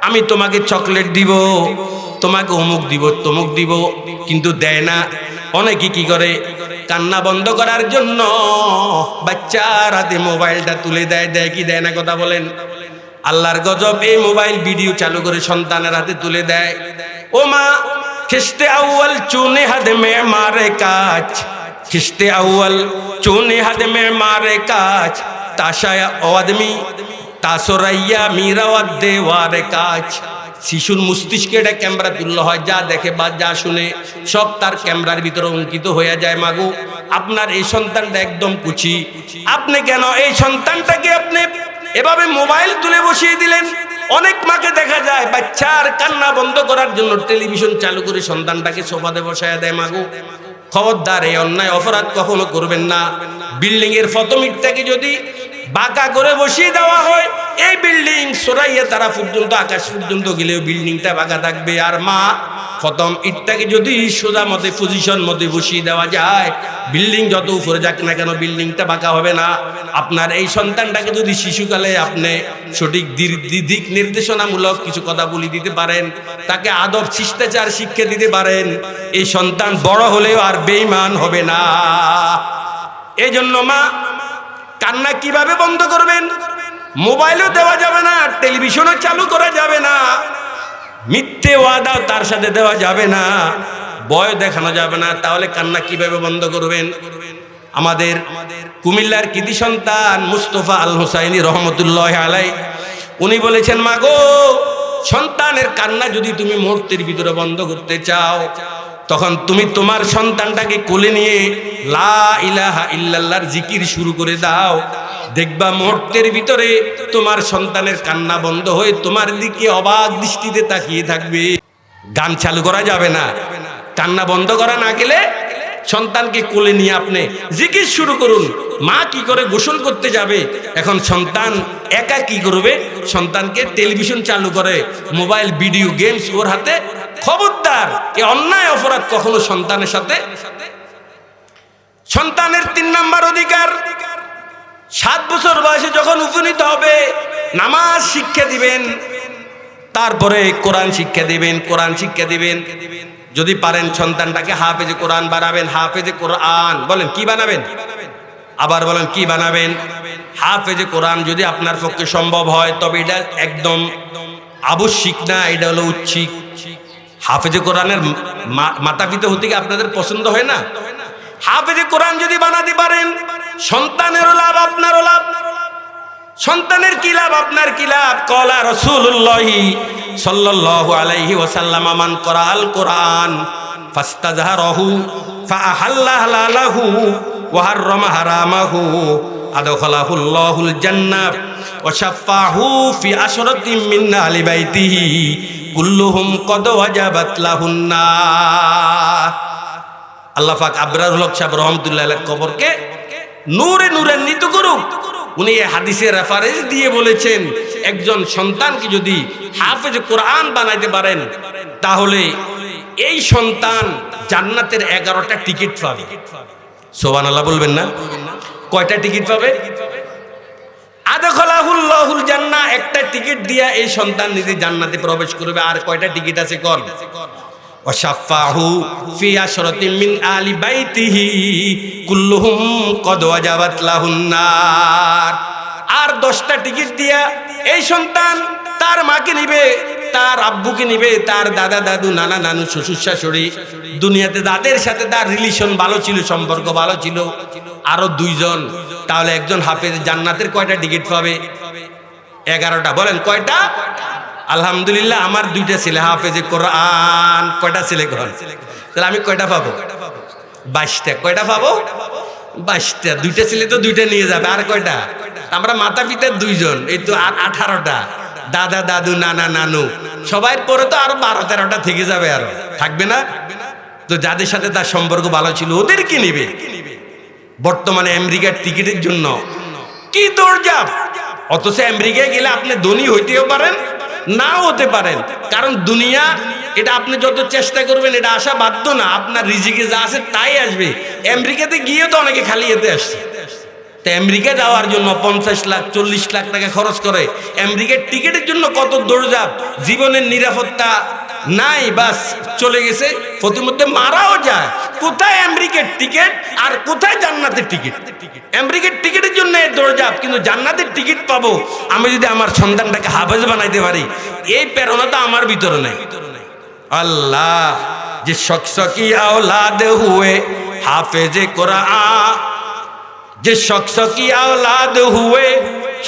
আমি তোমাকে চকলেট দিব, তোমাকে অমুক দিব, তমুক দিব, কিন্তু দেয় না। অনেকে কি করে, কান্না বন্ধ করার জন্য বাচ্চার হাতে মোবাইলটা তুলে দেয়। দেয় কি দেয় না, কথা বলেন? আল্লাহর গজব, এই মোবাইল ভিডিও চালু করে সন্তানের হাতে তুলে দেয়। ও মা, খিস্তে আউয়াল চুনে হাত মে মারে কাজ, খিস্তে আউয়াল চুনে হাত মে মারে কাজ, তাশায়া ও আদমি তাসরাইয়া মিরাওয়াত দেওয়ারে কাজ। শিশুর মস্তিষ্কে এটা ক্যামেরা তুললে হয়, যা দেখে বা যা শুনে সব তার ক্যামেরার ভিতরে অঙ্কিত হয়ে যায়। মাগো, আপনার এই সন্তানটা একদম কুচি, আপনি কেন এই সন্তানটাকে আপনি এভাবে মোবাইল তুলে বসিয়ে দিলেন? অনেক মাকে দেখা যায় বাচ্চার কান্না বন্ধ করার জন্য টেলিভিশন চালু করে সন্তানটাকে সোফাতে বসায় দেয়। মাগো, খবরদার, এই অন্যায় অপরাধ কখনো করবেন না। বিল্ডিং এর প্রথম ইটটাকে যদি বাঁকা করে বসিয়ে দেওয়া হয়, এই বিল্ডিং সরাইয়া তারা পর্যন্ত, আকাশ পর্যন্ত গেলেও বিল্ডিংটা বাঁকা থাকবে। আর মা, প্রথম ইটটাকে যদি সোজা মতে পজিশন মতে বসিয়ে দেওয়া যায়, বিল্ডিং যত উপরে যাক না কেন বিল্ডিংটা বাঁকা হবে না। আপনার এই সন্তানটাকে যদি শিশুকালে আপনি সঠিক দিক নির্দেশনামূলক কিছু কথা বলে দিতে পারেন, তাকে আদব শিষ্টাচার শিক্ষা দিতে পারেন, এই সন্তান বড় হলেও আর বেঈমান হবে না। এই জন্য মা, কান্না কিভাবে বন্ধ করবেন? মোবাইলও দেওয়া যাবে না, টেলিভিশনও চালু করা যাবে না, মিথ্যে ওয়াদাও তার সাথে দেওয়া যাবে না, ভয় দেখানো যাবে না। তাহলে কান্না কিভাবে বন্ধ করবেন? আমাদের কুমিল্লার কৃতি সন্তান মুস্তফা আল হুসাইনি রহমতুল্লাহ আলাই, উনি বলেছেন, মাগো সন্তানের কান্না যদি তুমি মুহূর্তের ভিতরে বন্ধ করতে চাও, তখন তুমি তোমার সন্তানটাকে কোলে নিয়ে লা ইলাহা ইল্লাল্লাহর জিকির শুরু করে দাও। দেখবা মুহূর্তের ভিতরে তোমার সন্তানের কান্না বন্ধ হয়ে তোমার দিকে অবাক দৃষ্টিতে তাকিয়ে থাকবে। গান চালু করা যাবে না। কান্না বন্ধ করা না গেলে সন্তানকে কোলে নিয়ে আপনি জিকির শুরু করুন। মা কি করে গোসল করতে যাবে, এখন সন্তান একা কি করবে? সন্তানকে টেলিভিশন চালু করে, মোবাইল ভিডিও গেমস ওর হাতে। খবরদার, এ অন্যায় অপরাধ কখনো সন্তানের সাথে। সন্তানের 3 নাম্বার অধিকার, 7 বছর বয়সে যখন উপনীত হবে, নামাজ শিক্ষা দিবেন, তারপরে কোরআন শিক্ষা দিবেন। কোরআন শিক্ষা দিবেন, যদি পারেন সন্তানটাকে হাফেজে কোরআন বানাবেন। হাফেজে কোরআন বলেন কি বানাবেন? আবার বলেন কি বানাবেন? হাফেজে কোরআন যদি আপনার পক্ষে সম্ভব হয়, তবে এটা একদম আবশ্যিক না, এটা হলো ঐচ্ছিক। হাফেজে কোরআনের মাতা পিতা হতে কি আপনাদের পছন্দ হয় না? হাফেজে কোরআন যদি বানাতে পারেন, সন্তানেরও লাভ, আপনারও লাভ। সন্তানের কি লাভ, আপনার কি লাভ? কলা রাসূলুল্লাহি সাল্লাল্লাহু আলাইহি ওয়াসাল্লাম, মান ক্বরাআল কোরআন ফাস্তাযহারাহু ফাআহাল্লা হালালাহু ওয়া হাররামা হারামাহু আদখালাহুল্লাহুল জান্নাহ ওয়া শাফাহু ফি আশরাতিন মিন আহলি বাইতিহি কুল্লুহুম কদ ওয়াজাবাত লাহুন নার। আল্লাহ পাক আবরারুল হক সাহেব রহমাতুল্লাহ আলাইহির কবরকে নূরে নূরান্বিত করুক। উনি এই হাদিসের রেফারেন্স দিয়ে বলেছেন, একজন সন্তানকে যদি হাফেজ কোরআন বানাইতে পারেন, তাহলে এই সন্তান জান্নাতের 11টা টিকিট পাবে। সুবহানাল্লাহ বলবেন না? কয়টা টিকিট পাবে? আদখালাহুল্লাহুল জান্নাহ, একটা টিকিট দিয়া এই সন্তান নিজে জান্নাতে প্রবেশ করবে। আর কয়টা টিকিট আছে কোন? ওয়াশাফাহু ফি আশরাতিন মিন আলি বাইতিহি কুল্লুহুম কদ ওয়াজাবাত লাহুন নার। আর 10টা টিকিট দিয়া এই সন্তান তার মাকে নিবে, তার আব্বুকে নিবে, তার দাদা দাদু, নানা নানু, শ্বশুর শাশুড়ি, দুনিয়াতে যাদের সাথে তার রিলেশন ভালো ছিল, সম্পর্ক ভালো ছিল, আরো 2 জন। তাহলে একজন হাফেজ জান্নাতের কয়টা টিকিট পাবে? 11টা। বলেন কয়টা? আলহামদুলিল্লাহ, আমার 2টা ছেলে হাফেজে কোরআন। কয়টা ছেলে ঘর? তাহলে আমি কয়টা পাবো? 22টা। কয়টা পাবো? 22টা। 2টা ছেলে তো 2টা নিয়ে যাবে। আর কয়টা? আমরা মাতা পিতার 2 জন, এই তো আর 18টা, দাদা দাদু নানা নানু, সবার পরে তো আরো 12-13টা থেকে যাবে, আরো থাকবে না? তো যাদের সাথে তার সম্পর্ক ভালো ছিল ওদেরকে নিবে। বর্তমানে আমেরিকার টিকিটের জন্য কি দৌড়ঝাঁপ, অথচ আমেরিকায় গেলে আপনি ধনী হইতেও পারেন, নাও হতে পারেন, কারণ দুনিয়া এটা আপনি যত চেষ্টা করবেন এটা আসা বাধ্য না, আপনার রিজিকে যা আছে তাই আসবে। আমেরিকাতে গিয়ে তো অনেকে খালি যেতে আসছে, তো আমেরিকা যাওয়ার জন্য 50 লাখ 40 লাখ টাকা খরচ করে, আমেরিকার টিকিটের জন্য কত দৌড়ঝাঁপ, জীবনের নিরাপত্তা নাই, বাস চলে গেছে, প্রতিমধ্যে মারাও যায়। কোথায় আমেরিকার টিকিট আর কোথায় জান্নাতের টিকিট? আমেরিকার টিকিটের জন্য দৌড়ঝাঁপ, কিন্তু জান্নাতের টিকিট পাবো আমি যদি আমার সন্তানটাকে হাফেজ বানাইতে পারি, এই প্রেরণা তো আমার ভিতরে নাই। আল্লাহ যে শখস কি औलाद हुए हाफिज कुरान, যে শখস কি औलाद हुए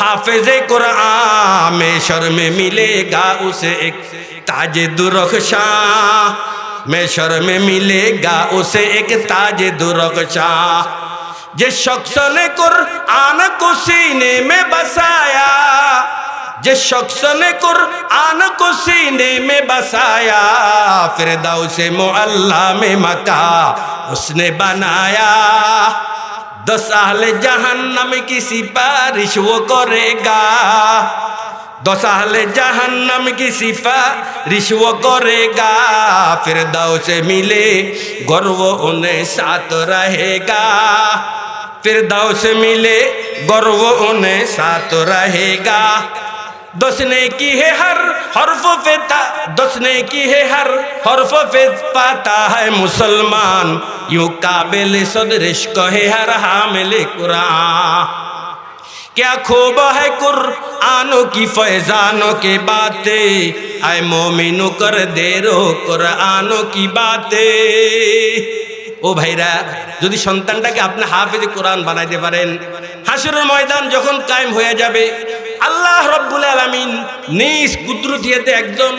हाफिज कुरान, मेशर में मिलेगा उसे एक ताज दुरख्शा, मेशर में मिलेगा उसे एक ताज दुरख्शा। जिस शख्स ने कुरान को सीने में बसाया, जिस शख्स ने कुरान को सीने में बसाया, फिरदौस मुअल्ला में मका उसने बनाया। 10 अहले जहन्नम की सिफारिश वो करेगा, 10 अहले जहन्नम की सिफारिश वो करेगा, फिरदौस मिले गर्व उन्हें साथ रहेगा, फिरदौस मिले गर्व उन्हें साथ रहेगा। 10 ने की है हर हर्फ पे 10 ने की है हर हर्फ पे पाता है मुसलमान, यूं काबिल सदर इश्क है हर हामिल कुरान। क्या खूब है कुरानों की फैजानों के बातें, आए मोमिनो कर दे रो कुरानों की बातें। ও ভাইরা, যদি সন্তানটাকে আপনি হাফেজে কোরআন বানাইতে পারেন, হাসরের ময়দান যখন কায়েম হয়ে যাবে, আল্লাহ রাব্বুল আলামিন নিজ কুদরতিতে একজন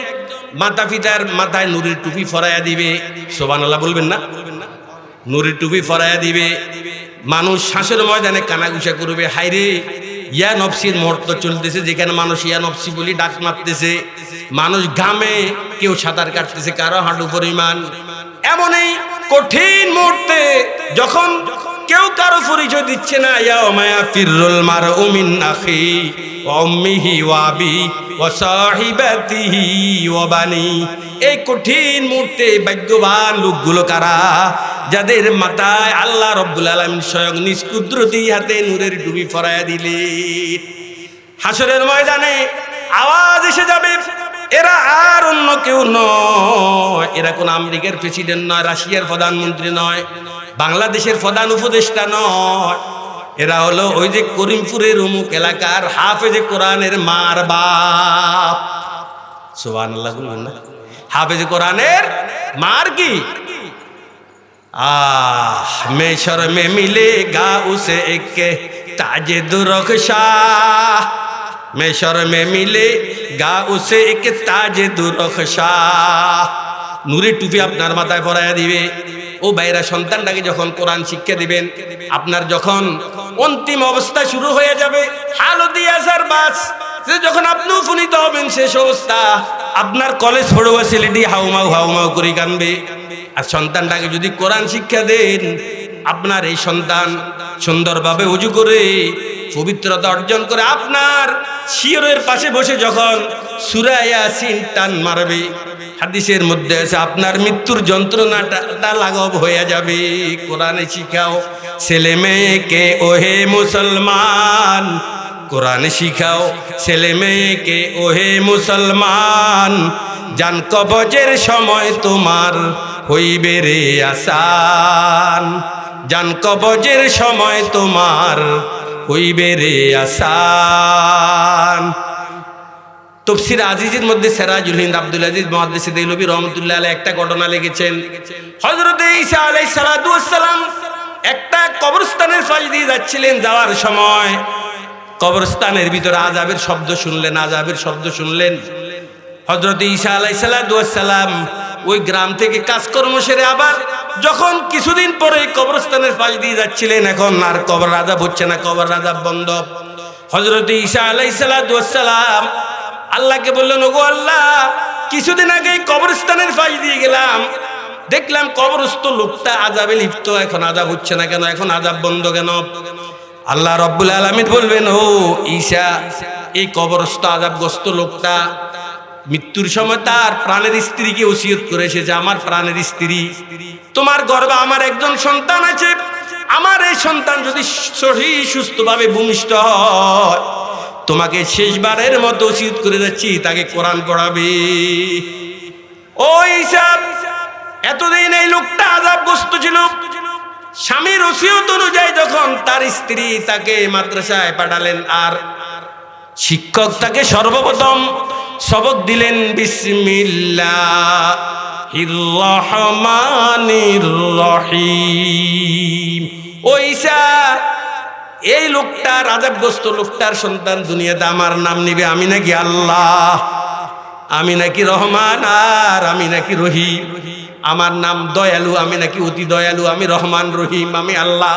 মাতা পিতার মাথায় নূরের টুপি ফরায়া দিবে। সুবহানাল্লাহ বলবেন না? নূরের টুপি ফরায়া দিবে। মানুষ হাসরের ময়দানে কানাঘুষা করবে, হায়রে ইয়া নফসির মুহূর্ত চলতেছে, যেখানে মানুষ ইয়া নফসি বলি ডাক মারতেছে, মানুষ ঘামে, কেউ সাঁতার কাটতেছে, কারো হাঁটু পরিমাণ। এমনই কঠিন মুহূর্তে যখন কেউ কারো পরিচয় দিচ্ছে না, ইয়াউমা ফিরুল মারউ মিন আখি ওয়া উম্মিহি ওয়া আবি ওয়া সাহিবাতিহি ওয়া বানি, এই কঠিন মুহূর্তে ভাগ্যবান লোকগুলো কারা? যাদের মাথায় আল্লাহ রাব্বুল আলামিন স্বয়ং নিজ কুদরতি হাতে নূরের টুপি পরায়া দিলেন। হাসরের ময়দানে আওয়াজ এসে যাবে, এরা আর অন্য কেউ নয়, এরা কোন আমেরিকার প্রেসিডেন্ট নয়, রাশিয়ার প্রধানমন্ত্রী নয়, বাংলাদেশের প্রধান উপদেষ্টা নয়, এরা হলো ওই যে করিমপুরের অমুক এলাকার হাফেজে কোরআনের মার বাপ। সুবহানাল্লাহ বলুন না? হাফেজে কোরআনের মার কি? মেশর মে মিলেগা উসে এক তাজে দুরখ্শা, মেশর মে মিলেগা উসে এক তাজে দুরখ্শা। নূরের টুপি আপনার মাথায় পরায়া দিবে। ও ভাইরা, সন্তানটাকে যখন কোরআন শিক্ষা দিবেন, আপনার যখন অন্তিম অবস্থা শুরু হয়ে যাবে, হালদি আসার বাস, যখন আপনি উপনীত হবেন শেষ অবস্থা, আপনার কলেজ পড়ুয়া ছেলেটি হাউমাউ হাউমাউ করে কানবে। আর সন্তানটাকে যদি কোরআন শিক্ষা দেন, আপনার এই সন্তান সুন্দরভাবে ওযু করে পবিত্রতা অর্জন করে আপনার শিয়রের পাশে বসে যখন সূরা ইয়াসিন টান মারবে, হাদিসের মধ্যে আছে আপনার মৃত্যুর যন্ত্রণাটা লাঘব হয়ে যাবে। কোরআনে শিখাও ছেলে মেয়েকে ওহে মুসলমান, কোরআনে শিখাও ছেলে মেয়েকে ওহে মুসলমান, জান কবজের সময় তোমার হইবে রে আসান, জান কবজের সময় তোমার হইবে রে আসান। তাফসীর আজিজের মধ্যে সিরাজুল হিন্দ আব্দুল আজিজ মুহাদ্দিস দেহলভী রাহমাতুল্লাহ আলাইহি একটা ঘটনা লিখেছেন। হযরত ঈসা আলাইহিস সালাতু ওয়াস সালাম একটা কবরস্থানের পাশ দিয়ে যাচ্ছিলেন, যাওয়ার সময় কবরস্থানের ভিতরে আযাবের শব্দ শুনলেন, আযাবের শব্দ শুনলেন। হযরত ঈসা আলাইহিস সালাতু ওয়াস সালাম ওই গ্রাম থেকে কাজকর্ম সেরে আবার যখন কিছুদিন পরে কবরস্থানের পাশ দিয়ে যাচ্ছিলেন, এখন আর কবর আযাব হচ্ছে না, কবর আযাব বন্ধ। হযরত ঈসা আলাইহিস সালাতু ওয়াস সালাম আল্লাহকে বললেন, ওগো আল্লাহ, কিছুদিন আগে কবরস্থানের পাশ দিয়ে গেলাম, দেখলাম কবরস্থ লোকটা আযাবে লিপ্ত, এখন আযাব হচ্ছে না কেন, এখন আযাব বন্ধ কেন? আল্লাহ রাব্বুল আলামিন বলবেন, ও ঈসা, এই কবরস্থ আযাবগ্রস্ত লোকটা মৃত্যুর সময় তার প্রাণের স্ত্রীকে ওসিয়ত করেছে যে আমার প্রাণের স্ত্রী, তোমার গর্ভে আমার একজন সন্তান আছে, আমার এই সন্তান যদি সহি সুস্থভাবে ভূমিষ্ঠ হয়, তোমাকে শেষবারের মতো ওসিয়ত করে যাচ্ছি তাকে কোরআন পড়াবে। ও ঈসা, এতদিন এই লোকটা আযাবগ্রস্ত ছিল, স্বামীর ওসিয়ত অনুযায়ী যখন তার স্ত্রী তাকে মাদ্রাসায় পাঠালেন, আর শিক্ষক তাকে সর্বপ্রথম সবক দিলেন বিসমিল্লাহির রহমানির রহিম। ও ঈসা, এই লোকটার আযাবগ্রস্ত লোকটার সন্তান দুনিয়াতে আমার নাম নিবে, আমি নাকি আল্লাহ, আমি নাকি রহমান, আর আমি নাকি রহিম, আমার নাম দয়ালু, আমি নাকি অতি দয়ালু, আমি রহমান রহিম, আমি আল্লাহ।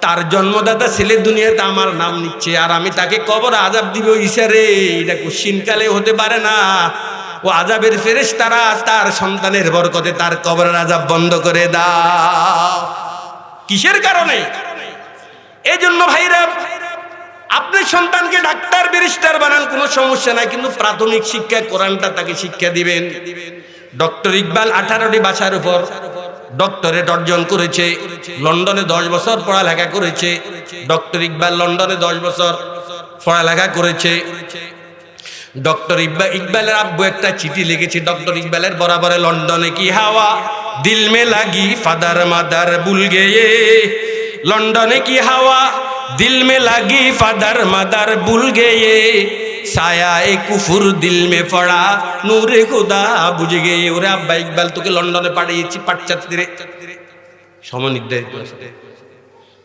তার জন্মদাতা ছেলে দুনিয়াতে আমার নাম নিচ্ছে, আর আমি তাকে কবর আযাব দিব। ঈসা রে, এটা কোশ্চিনকালে হতে পারে না। ও আযাবের ফেরেশতারা তার সন্তানের বরকতে তার কবরের আযাব বন্ধ করে দাও। কিসের কারণে? এই জন্য ভাইরা, আপনি সন্তানকে ডাক্তার ব্যারিস্টার বানান, কোনো সমস্যা নাই, কিন্তু প্রাথমিক শিক্ষা কোরআনটা তাকে শিক্ষা দিবেন। ডক্টর ইকবাল 18টি ভাষার উপর ডক্টরেট অর্জন করেছে, লন্ডনে 10 বছর পড়ালেখা করেছে। ডক্টর ইকবাল লন্ডনে 10 বছর পড়ালেখা করেছে। ডক্টর ইকবালের আব্বু একটা চিঠি লিখেছে, ডক্টর ইকবালের বরাবরে লন্ডনে কি হাওয়া, দিল মে লাগি ফাদার মাদার ভুল গয়ে, লন্ডনে কি হাওয়া, দিল মে লাগি ফাদার মাদার ভুল গয়ে, ছায়া এ কুফুর দিল মে পড়া নূরে খোদা বুঝে গিয়ে। ওরে আব্বা ইকবাল, তোকে লন্ডনে পাঠিয়েছি পাশ্চাত্যে সমনির্ধারিত,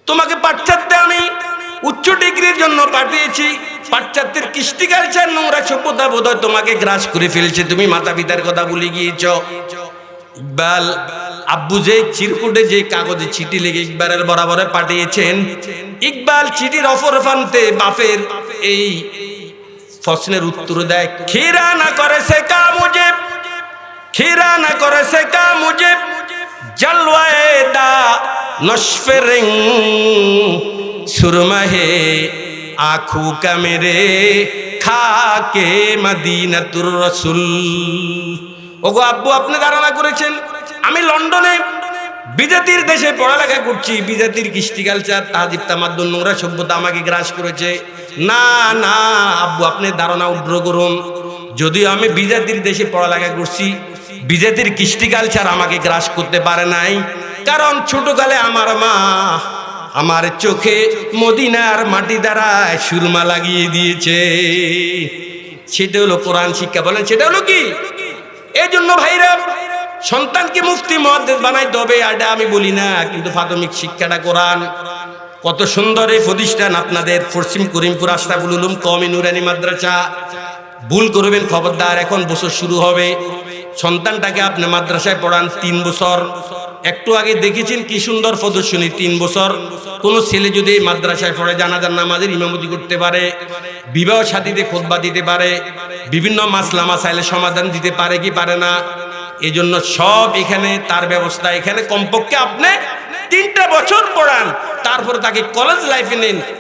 তোমাকে পাশ্চাত্যে আমি উচ্চ ডিগ্রির জন্য পাঠিয়েছি। পাশ্চাত্যের কৃষ্টি কালচার, নোংরা সভ্যতা বোধহয় তোমাকে গ্রাস করে ফেলছে, তুমি মাতা পিতার কথা ভুলে গিয়েছ। ইকবাল আব্বু যে চিরকুটে যে কাগজে চিঠি লিখে ইকবালের বরাবরে পাঠিয়েছেন, ইকবাল চিঠির অপর প্রান্তে বাপের এই প্রশ্নের উত্তর দেয়, খিরা না করে সে কা মুজে, খিরা না করে সে কা মুজে, জলওয়ায়ে দা নশফেরিং সুরমাহে আঁখু কা মেরে খাকে মদিনাতুর রাসূল। ওগো আব্বু, আপনি ধারণা করেছেন আমি লন্ডনে বিজাতির দেশে পড়ালেখা করছি, বিজাতির কৃষ্টি কালচার, তাহজিব তামাদ্দুন, নোংরা সভ্যতা আমাকে গ্রাস করেছে। না না আব্বু, আপনি ধারণা উগ্র করুন, যদিও আমি বিজাতির দেশে পড়ালেখা করছি, বিজাতির কৃষ্টি কালচার আমাকে গ্রাস করতে পারে নাই, কারণ ছোটকালে আমার মা আমার চোখে মদিনার মাটি দ্বারা সুরমা লাগিয়ে দিয়েছে। সেটা হলো কোরআন শিক্ষা। বলেন সেটা হলো কি? এই জন্য ভাইরা, সন্তানকে মুফতি মুহাদ্দিস বানাইতে হবে, এটা আমি বলি না, কিন্তু প্রাথমিক শিক্ষাটা কোরআন। কত সুন্দর এই প্রতিষ্ঠান আপনাদের পশ্চিম করিমপুর আশরাফুল উলুম কওমি নুরানি মাদ্রাসা। ভুল করবেন খবরদার, এখন বছর শুরু হবে, সন্তানটাকে আপনি মাদ্রাসায় পড়ান 3 বছর। একটু আগে দেখেছেন কি সুন্দর প্রদর্শনী, 3 বছর কোনো ছেলে যদি মাদ্রাসায় পড়ে জানাজার নামাজের ইমামতি করতে পারে, বিবাহ শাদীতে খুতবা দিতে পারে, বিভিন্ন মাসলা মাসাইলের সমাধান দিতে পারে কি পারে না? এই জন্য সব এখানে তার ব্যবস্থা। এখানে কমপক্ষে আপনি 3টা বছর পড়ান, তারপর তাকে কলেজ লাইফে নেন।